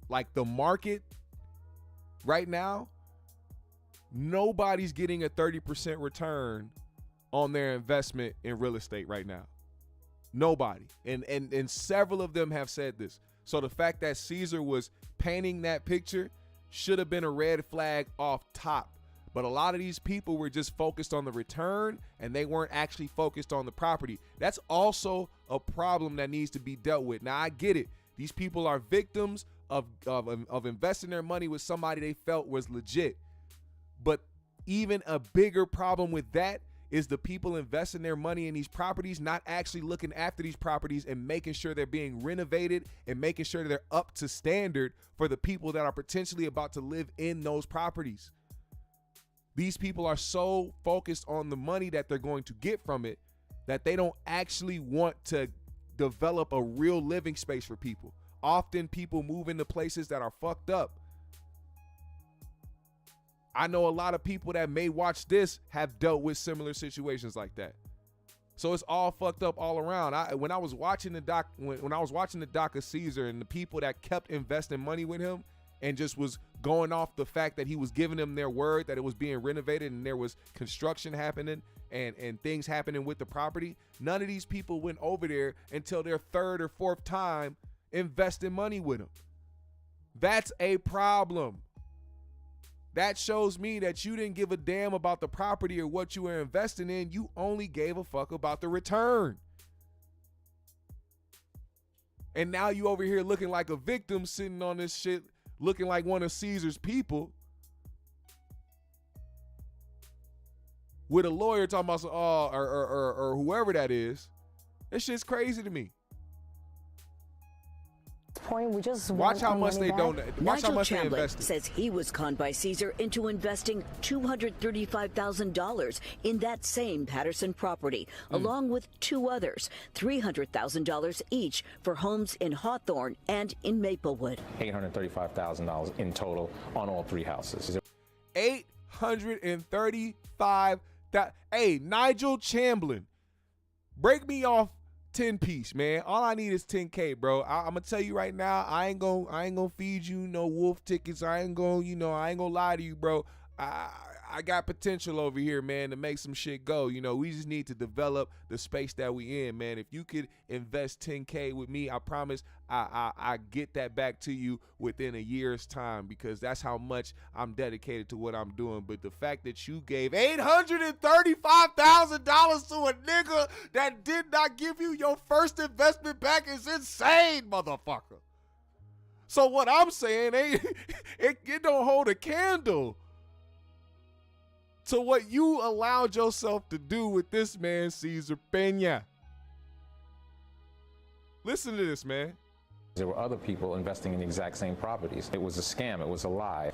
Like the market right now, nobody's getting a 30% return on their investment in real estate right now. Nobody. And several of them have said this. So the fact that Caesar was painting that picture should have been a red flag off top. But a lot of these people were just focused on the return, and they weren't actually focused on the property. That's also a problem that needs to be dealt with. Now, I get it. These people are victims of investing their money with somebody they felt was legit. But even a bigger problem with that is the people investing their money in these properties not actually looking after these properties and making sure they're being renovated and making sure they're up to standard for the people that are potentially about to live in those properties. These people are so focused on the money that they're going to get from it that they don't actually want to develop a real living space for people. Often people move into places that are fucked up. I know a lot of people that may watch this have dealt with similar situations like that. So it's all fucked up all around. When I was watching the doc of Caesar and the people that kept investing money with him and just was going off the fact that he was giving them their word that it was being renovated and there was construction happening and things happening with the property, none of these people went over there until their third or fourth time investing money with him. That's a problem. That shows me that you didn't give a damn about the property or what you were investing in. You only gave a fuck about the return. And now you over here looking like a victim, sitting on this shit, looking like one of Caesar's people, with a lawyer talking about some, or whoever that is. That shit's crazy to me. point, we just watch how much they don't. Watch how Nigel much they Chambliss invested. says he was conned by Caesar into investing $235,000 in that same Patterson property, along with two others, $300,000 each for homes in Hawthorne and in Maplewood. $835,000 in total on all three houses. $835,000. Hey, Nigel Chambliss, break me off 10 piece, man. All I need is 10K, bro. I'm gonna tell you right now, I ain't gonna feed you no wolf tickets. I ain't gonna lie to you, bro. I got potential over here, man, to make some shit go. We just need to develop the space that we in, man. If you could invest 10K with me, I promise I get that back to you within a year's time, because that's how much I'm dedicated to what I'm doing. But the fact that you gave $835,000 to a nigga that did not give you your first investment back is insane, motherfucker. So what I'm saying, it don't hold a candle to what you allowed yourself to do with this man, Caesar Pinã. Listen to this, man. There were other people investing in the exact same properties. It was a scam. It was a lie.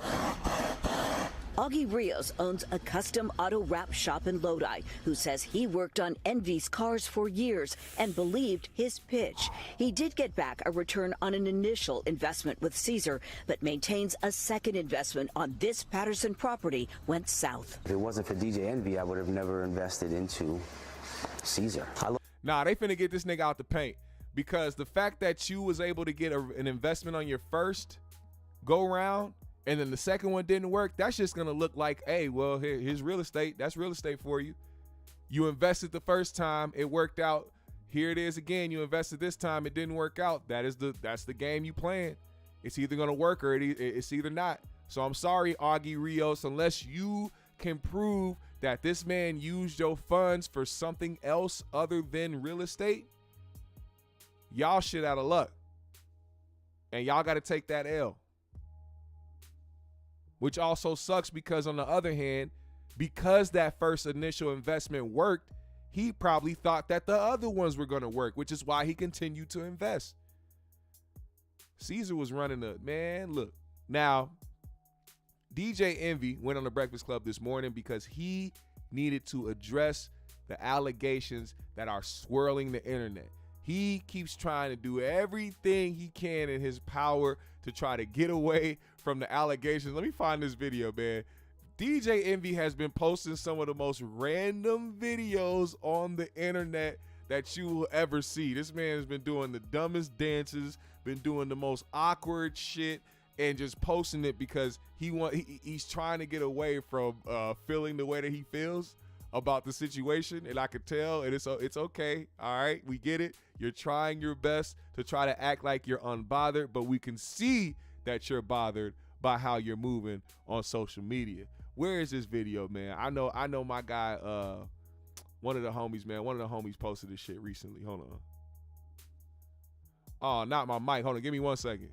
Augie Rios owns a custom auto wrap shop in Lodi, who says he worked on Envy's cars for years and believed his pitch. He did get back a return on an initial investment with Caesar, but maintains a second investment on this Patterson property went south. If it wasn't for DJ Envy, I would have never invested into Caesar. Nah, they finna get this nigga out the paint, because the fact that you was able to get an investment on your first go round, and then the second one didn't work, that's just going to look like, hey, well, here's real estate. That's real estate for you. You invested the first time, it worked out. Here it is again. You invested this time, it didn't work out. That's the game you playing. It's either going to work or it's either not. So I'm sorry, Augie Rios, unless you can prove that this man used your funds for something else other than real estate, y'all shit out of luck. And y'all got to take that L. Which also sucks, because on the other hand, because that first initial investment worked, he probably thought that the other ones were going to work, which is why he continued to invest. Caesar was running man, look. Now, DJ Envy went on the Breakfast Club this morning because he needed to address the allegations that are swirling the internet. He keeps trying to do everything he can in his power to try to get away from the allegations. Let me find this video, man. DJ Envy has been posting some of the most random videos on the internet that you will ever see. This man has been doing the dumbest dances, been doing the most awkward shit, and just posting it because he's trying to get away from feeling the way that he feels about the situation. And I could tell, and it's okay. All right, we get it. You're trying your best to try to act like you're unbothered, but we can see that you're bothered by how you're moving on social media. Where is this video, man? I know my guy, one of the homies posted this shit recently. Hold on. Oh, not my mic. Hold on, give me 1 second.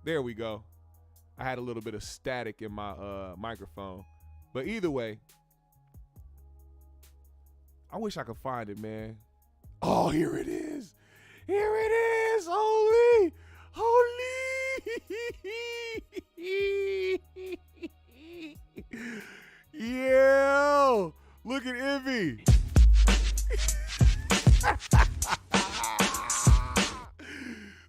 There we go. I had a little bit of static in my microphone. But either way, I wish I could find it, man. Oh, here it is. Here it is. Holy. Yeah. Look at Envy.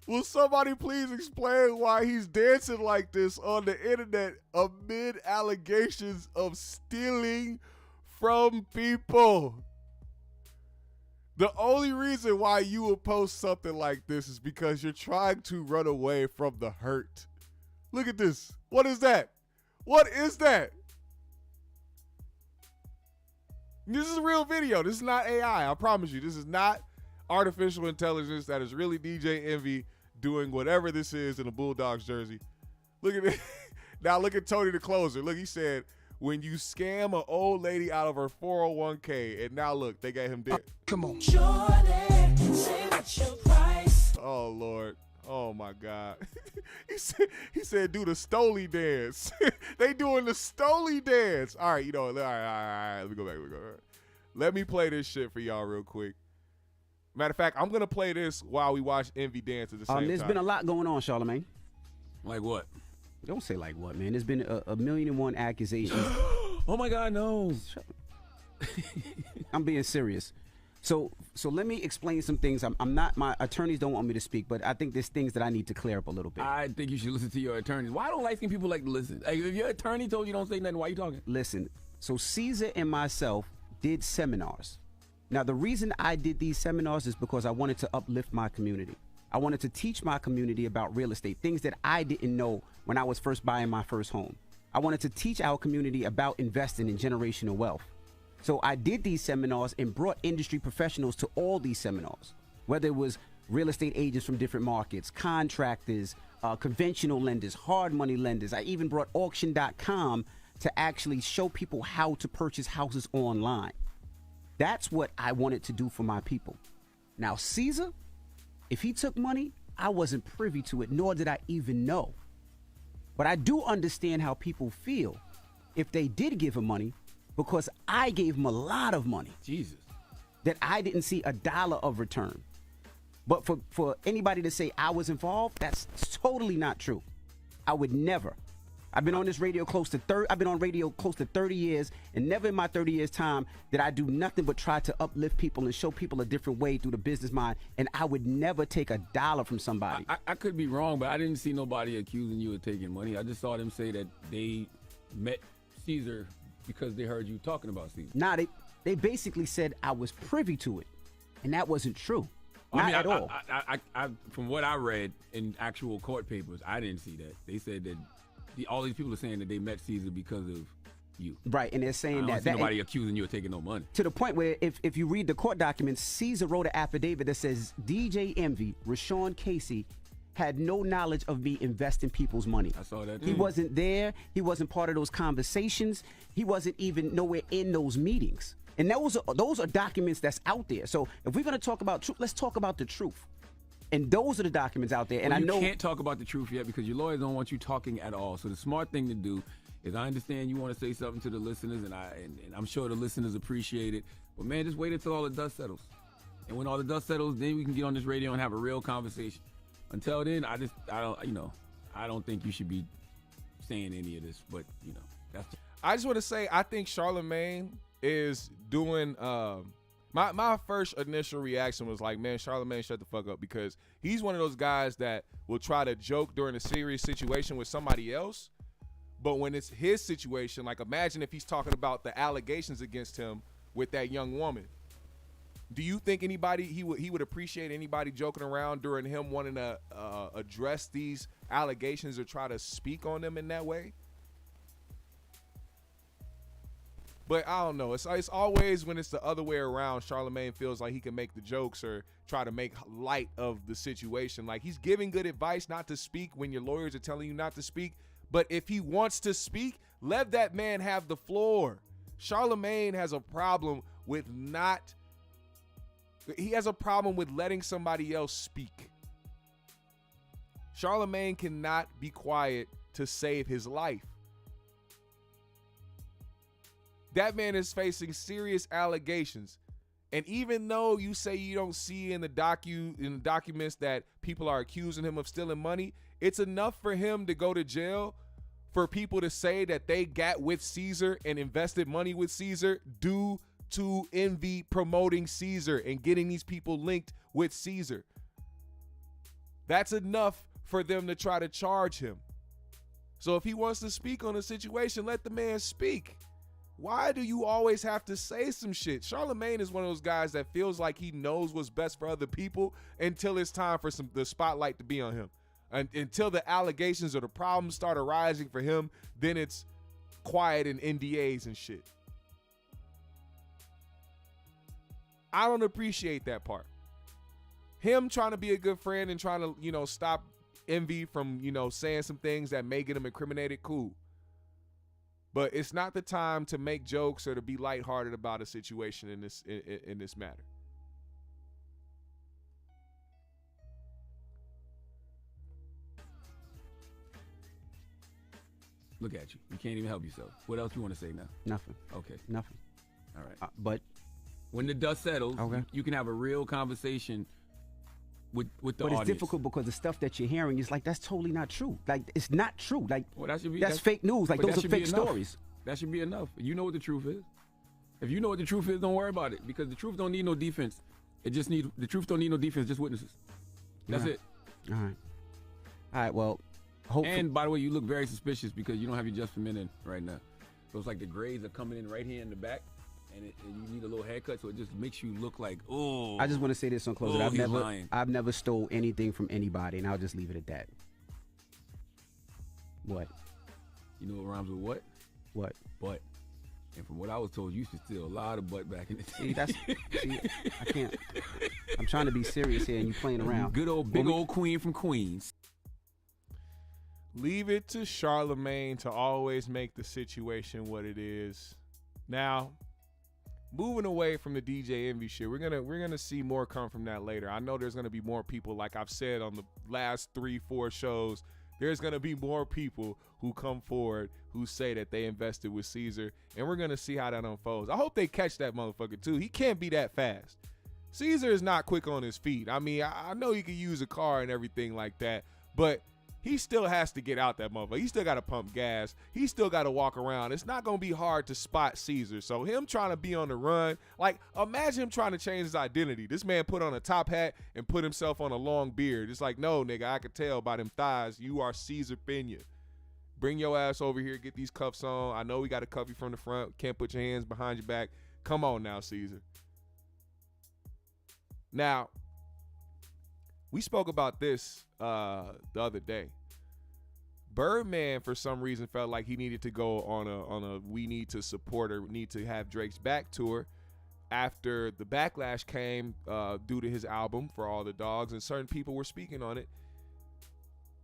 Will somebody please explain why he's dancing like this on the internet amid allegations of stealing from people? The only reason why you would post something like this is because you're trying to run away from the hurt. Look at this. What is that? What is that? This is a real video. This is not AI. I promise you. This is not artificial intelligence. That is really DJ Envy doing whatever this is in a Bulldogs jersey. Look at it. Now look at Tony the closer. Look, he said, when you scam an old lady out of her 401k, and now look, they got him dead. Come on. Jordan, say what's your price. Oh, Lord. Oh, my God. He said do the Stoli dance. They doing the Stoli dance. All right, all right. Let me go back. Let me play this shit for y'all real quick. Matter of fact, I'm going to play this while we watch Envy dance at the same time. There's been a lot going on, Charlamagne. Like what? Don't say like what, man. There's been a million and one accusations. Oh my God, no. I'm being serious. So let me explain some things. I'm not, my attorneys don't want me to speak, but I think there's things that I need to clear up a little bit. I think you should listen to your attorneys. Why don't light-skinned people like to listen? Like, if your attorney told you don't say nothing, why are you talking? Listen, so Caesar and myself did seminars. Now, the reason I did these seminars is because I wanted to uplift my community. I wanted to teach my community about real estate, things that I didn't know when I was first buying my first home. I wanted to teach our community about investing in generational wealth. So I did these seminars and brought industry professionals to all these seminars, whether it was real estate agents from different markets, contractors, conventional lenders, hard money lenders. I even brought auction.com to actually show people how to purchase houses online. That's what I wanted to do for my people. Now, Caesar, if he took money, I wasn't privy to it, nor did I even know. But I do understand how people feel if they did give him money, because I gave him a lot of money. Jesus. That I didn't see a dollar of return. But for anybody to say I was involved, that's totally not true. I would never. I've been on this radio I've been on radio close to 30 years, and never in my 30 years time did I do nothing but try to uplift people and show people a different way through the business mind, and I would never take a dollar from somebody. I could be wrong, but I didn't see nobody accusing you of taking money. I just saw them say that they met Caesar because they heard you talking about Caesar. Nah, they basically said I was privy to it, and that wasn't true. Not at all. I from what I read in actual court papers, I didn't see that. They said that all these people are saying that they met Caesar because of you. Right, and they're saying I don't see nobody accusing you of taking no money. To the point where if you read the court documents, Caesar wrote an affidavit that says DJ Envy, Rashawn Casey, had no knowledge of me investing people's money. I saw that too. He wasn't there. He wasn't part of those conversations. He wasn't even nowhere in those meetings. And those are documents that's out there. So if we're going to talk about truth, let's talk about the truth. And those are the documents out there. And well, I know you can't talk about the truth yet because your lawyers don't want you talking at all. So the smart thing to do is, I understand you want to say something to the listeners, and I'm sure the listeners appreciate it. But man, just wait until all the dust settles. And when all the dust settles, then we can get on this radio and have a real conversation. Until then, I don't think you should be saying any of this. But I just want to say, I think Charlamagne is doing. My first initial reaction was like, man, Charlamagne, shut the fuck up, because he's one of those guys that will try to joke during a serious situation with somebody else, but when it's his situation, like imagine if he's talking about the allegations against him with that young woman. Do you think he would appreciate anybody joking around during him wanting to address these allegations or try to speak on them in that way? But I don't know. It's always when it's the other way around, Charlamagne feels like he can make the jokes or try to make light of the situation. Like, he's giving good advice not to speak when your lawyers are telling you not to speak. But if he wants to speak, let that man have the floor. Charlamagne has a problem with letting somebody else speak. Charlamagne cannot be quiet to save his life. That man is facing serious allegations. And even though you say you don't see in the documents that people are accusing him of stealing money, it's enough for him to go to jail for people to say that they got with Caesar and invested money with Caesar due to Envy promoting Caesar and getting these people linked with Caesar. That's enough for them to try to charge him. So if he wants to speak on a situation, let the man speak. Why do you always have to say some shit? Charlamagne is one of those guys that feels like he knows what's best for other people until it's time for the spotlight to be on him. And until the allegations or the problems start arising for him, then it's quiet and NDAs and shit. I don't appreciate that part. Him trying to be a good friend and trying to, stop Envy from, saying some things that may get him incriminated, cool. But it's not the time to make jokes or to be lighthearted about a situation in this matter. Look at you. You can't even help yourself. What else you want to say now? Nothing. Okay. Nothing. All right. But when the dust settles, okay, you can have a real conversation with the but audience. it's difficult because the stuff that you're hearing is like, that's totally not true. Like, it's not true. Like, well, that should be, that's fake news. Like, but those that are should be fake enough. stories. That should be enough. You know what the truth is. If you know what the truth is, don't worry about it, because the truth don't need no defense. The truth don't need no defense, just witnesses. That's it. All right. Well, hopefully. And by the way, you look very suspicious because you don't have your Just for Men in right now. So it's like the grades are coming in right here in the back, and you need a little haircut, so it just makes you look like, oh. I just want to say this on closing. Oh, I've never stole anything from anybody, and I'll just leave it at that. What? You know what rhymes with what? What? Butt. And from what I was told, you used to steal a lot of butt back in the day. See, I can't. I'm trying to be serious here, and you playing around. Good old, big old queen from Queens. Leave it to Charlemagne to always make the situation what it is. Now, moving away from the DJ Envy shit, we're gonna see more come from that later. I know there's gonna be more people, like I've said on the last 3-4 shows. There's gonna be more people who come forward who say that they invested with Caesar, and we're gonna see how that unfolds. I hope they catch that motherfucker too. He can't be that fast. Caesar is not quick on his feet. I mean, I know he can use a car and everything like that, but he still has to get out that motherfucker. He still got to pump gas. He still got to walk around. It's not going to be hard to spot Caesar. So him trying to be on the run, like imagine him trying to change his identity. This man put on a top hat and put himself on a long beard. It's like, no, nigga, I could tell by them thighs, you are Caesar Pinã. Bring your ass over here, get these cuffs on. I know we got to cuff you from the front. Can't put your hands behind your back. Come on now, Caesar. Now, we spoke about this the other day. Birdman, for some reason, felt like he needed to go on a we need to support or need to have Drake's back tour after the backlash came due to his album For All the Dogs, and certain people were speaking on it.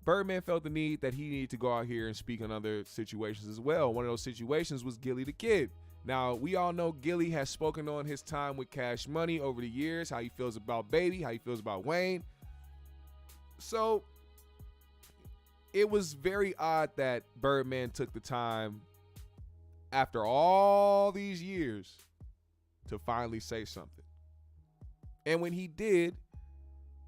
Birdman felt the need that he needed to go out here and speak on other situations as well. One of those situations was Gillie the Kid. Now, we all know Gillie has spoken on his time with Cash Money over the years, how he feels about Baby, how he feels about Wayne. So it was very odd that Birdman took the time after all these years to finally say something. And when he did,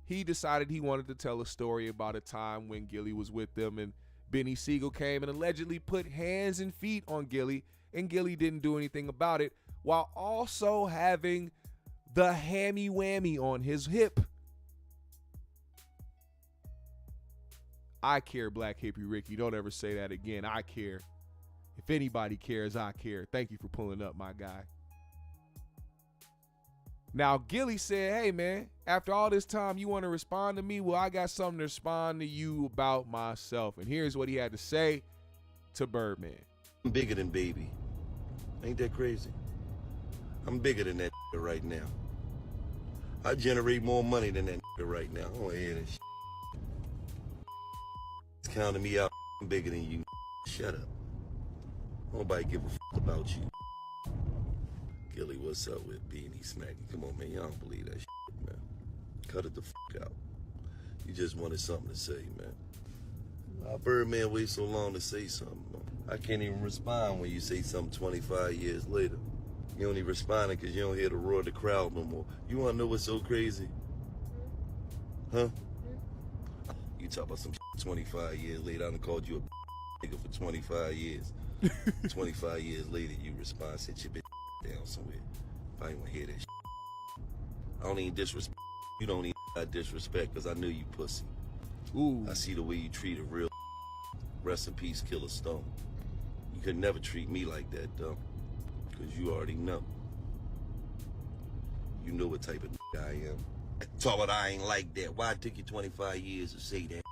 he decided he wanted to tell a story about a time when Gillie was with them and Benny Siegel came and allegedly put hands and feet on Gillie, and Gillie didn't do anything about it, while also having the hammy whammy on his hip. I care, Black Hippie Ricky. Don't ever say that again. I care. If anybody cares, I care. Thank you for pulling up, my guy. Now, Gillie said, hey, man, after all this time, you want to respond to me? Well, I got something to respond to you about myself. And here's what he had to say to Birdman. I'm bigger than Baby. Ain't that crazy? I'm bigger than that right now. I generate more money than that right now. I don't want to hear that shit. It's counting me out. I'm bigger than you. Shut up. Nobody give a fuck about you. Gillie, what's up with Beanie Smacking? Come on, man. Y'all don't believe that shit, man. Cut it the fuck out. You just wanted something to say, man. Why Birdman wait so long to say something, man? I can't even respond when you say something 25 years later. You only responding because you don't hear the roar of the crowd no more. You want to know what's so crazy? Huh? You talk about some shit 25 years later. I done called you a nigga for 25 years. 25 years later, you respond, sit your bitch down somewhere. I ain't want to hear that shit. I don't even disrespect. You don't even disrespect because I knew you pussy. Ooh. I see the way you treat a real. Rest in peace, Killer Stone. You could never treat me like that, though. Because you already know. You know what type of I am. Talk about I ain't like that. Why it took you 25 years to say that?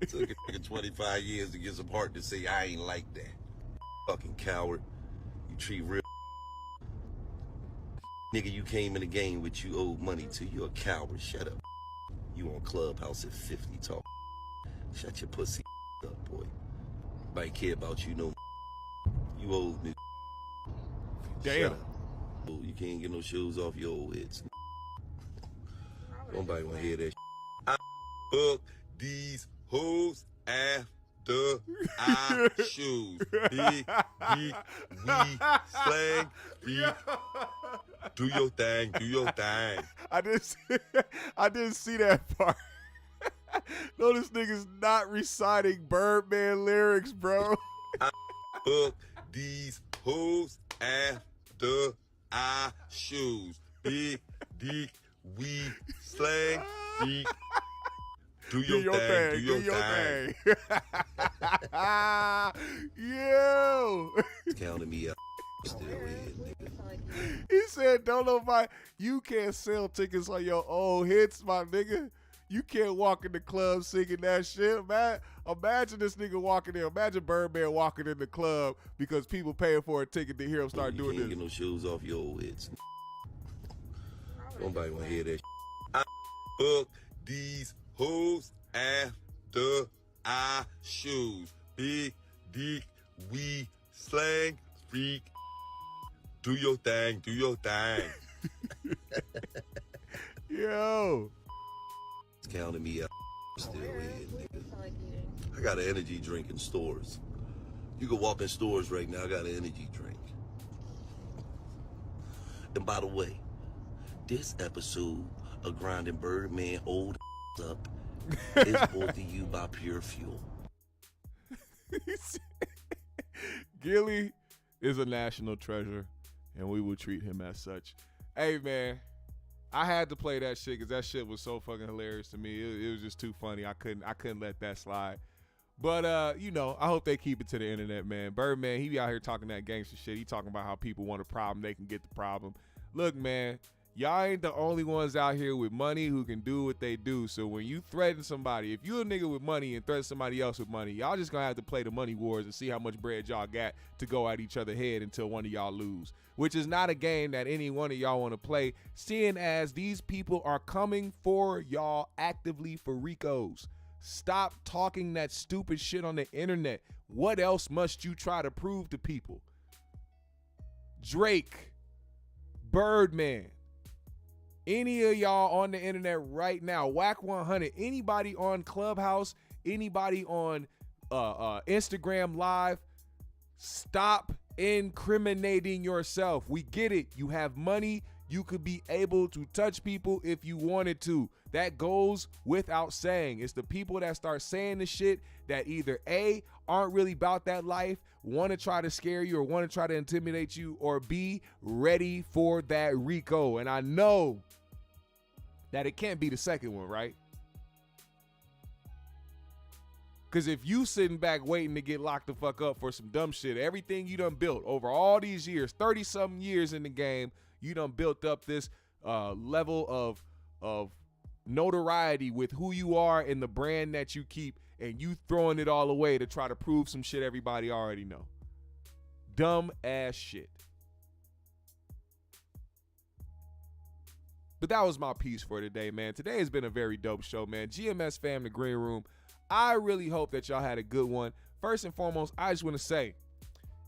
It took you 25 years to get some heart to say I ain't like that. Fucking coward. You treat real nigga you came in the game with, you owed money to. You're a coward. Shut up. You on Clubhouse at 50 talk. Shut your pussy up, boy. Nobody care about you no. You old nigga. Damn. You can't get no shoes off your old heads. Nobody wanna hear that. I fuck these hoes after I shoes. Big, we, slang, beat. Do your thing, do your thing. I didn't see that part. No, this nigga's not reciting Birdman lyrics, bro. I fuck these hoes after I shoes. Big, dick, we, slang, beat. Do your thing, do your thing. Yo. Counting me up. Still in, nigga. He said, don't nobody, you can't sell tickets on your old hits, my nigga. You can't walk in the club singing that shit, man. Imagine this nigga walking in. Imagine Birdman walking in the club because people paying for a ticket to hear him start doing this. You can't get no shoes off your old hits. Nobody want to hear that shit. I fuck these hoes after I shoes. Big, dick, we, slang, freak. Do your thing, do your thing. Yo. Counting me up. Still in, nigga. I got an energy drink in stores. You can walk in stores right now. I got an energy drink. And by the way, this episode of Grinding Birdman Old Up is brought to you by Pure Fuel. Gilly is a national treasure, and we will treat him as such. Hey, man, I had to play that shit because that shit was so fucking hilarious to me. It was just too funny. I couldn't let that slide. But, you know, I hope they keep it to the internet, man. Birdman, he be out here talking that gangster shit. He talking about how people want a problem, they can get the problem. Look, man, y'all ain't the only ones out here with money who can do what they do. So when you threaten somebody, if you a nigga with money and threaten somebody else with money, y'all just gonna have to play the money wars and see how much bread y'all got to go at each other's head until one of y'all lose, which is not a game that any one of y'all want to play, seeing as these people are coming for y'all actively for Ricos. Stop talking that stupid shit on the internet. What else must you try to prove to people? Drake, Birdman, any of y'all on the internet right now, Whack 100, anybody on Clubhouse, anybody on Instagram Live, stop incriminating yourself. We get it. You have money. You could be able to touch people if you wanted to. That goes without saying. It's the people that start saying the shit that either A, aren't really about that life, want to try to scare you or want to try to intimidate you, or B, ready for that Rico. And I know that it can't be the second one, right? Because if you sitting back waiting to get locked the fuck up for some dumb shit, everything you done built over all these years, 30-something years in the game, you done built up this level of notoriety with who you are and the brand that you keep, and you throwing it all away to try to prove some shit everybody already know. Dumb ass shit. But that was my piece for today, man. Today has been a very dope show, man. GMS fam, the Green Room. I really hope that y'all had a good one. First and foremost, I just want to say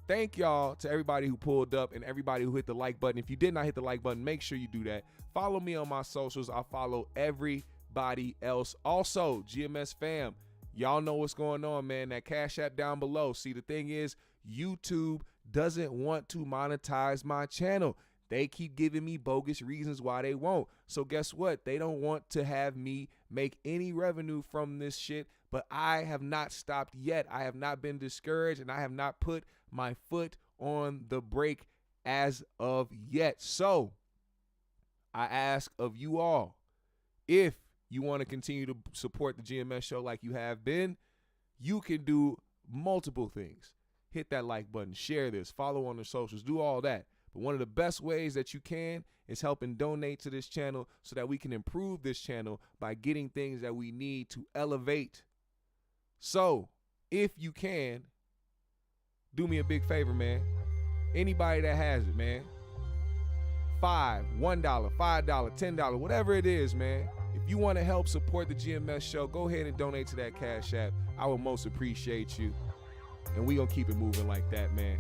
thank y'all to everybody who pulled up and everybody who hit the like button. If you did not hit the like button, make sure you do that. Follow me on my socials. I follow everybody else. Also, GMS fam, y'all know what's going on, man. That Cash App down below. See, the thing is, YouTube doesn't want to monetize my channel. They keep giving me bogus reasons why they won't. So guess what? They don't want to have me make any revenue from this shit, but I have not stopped yet. I have not been discouraged, and I have not put my foot on the brake as of yet. So I ask of you all, if you want to continue to support the GMS show like you have been, you can do multiple things. Hit that like button, share this, follow on the socials, do all that. But one of the best ways that you can is helping donate to this channel so that we can improve this channel by getting things that we need to elevate. So if you can, do me a big favor, man. Anybody that has it, man. $5, $1, $5, $10, whatever it is, man. If you want to help support the GMS show, go ahead and donate to that Cash App. I would most appreciate you. And we gonna keep it moving like that, man.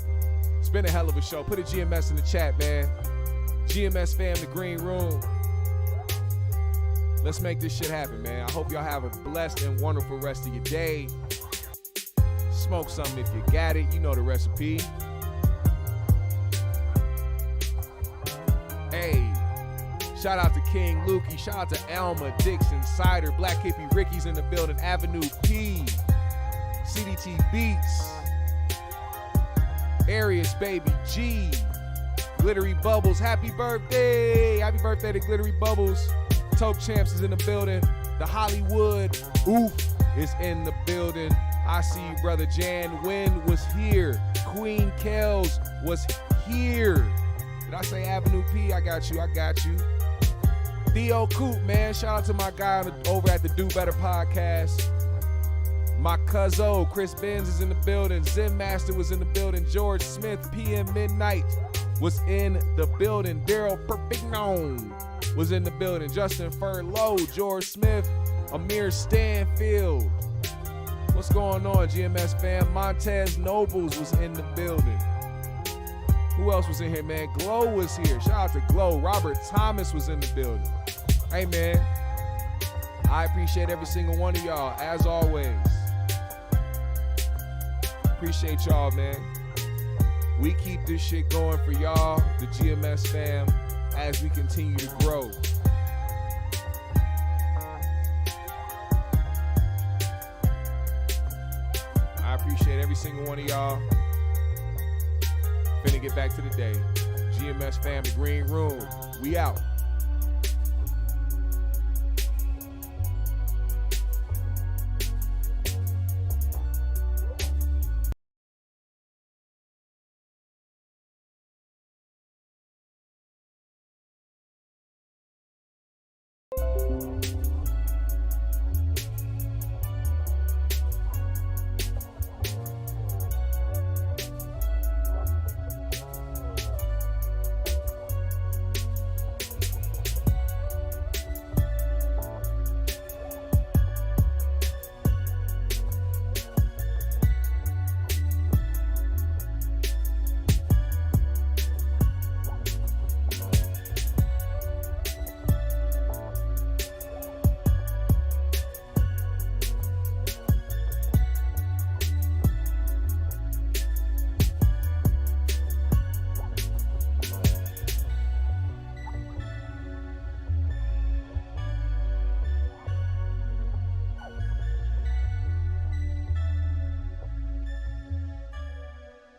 It's been a hell of a show. Put a GMS in the chat, man. GMS fam, the Green Room. Let's make this shit happen, man. I hope y'all have a blessed and wonderful rest of your day. Smoke something if you got it. You know the recipe. Hey, shout out to King Lukey. Shout out to Elma, Dixon, Cider, Black Hippie Ricky's in the building. Avenue P, CDT Beats, Arius Baby G, Glittery Bubbles. Happy birthday. Happy birthday to Glittery Bubbles. Toke Champs is in the building. The Hollywood Oof is in the building. I see you, brother. Jan Wynn was here. Queen Kells was here. Did I say Avenue P? I got you. Theo Coop, man. Shout out to my guy over at the Do Better podcast. My cuzzo, Chris Benz is in the building. Zen Master was in the building. George Smith, PM Midnight was in the building. Daryl Perpignon was in the building. Justin Furlow, George Smith, Amir Stanfield. What's going on, GMS fam? Montez Nobles was in the building. Who else was in here, man? Glow was here. Shout out to Glow. Robert Thomas was in the building. Hey, man. I appreciate every single one of y'all, as always. Appreciate y'all, man. We keep this shit going for y'all, the GMS fam, as we continue to grow. I appreciate every single one of y'all. Finna get back to the day. GMS fam, the green room. We out.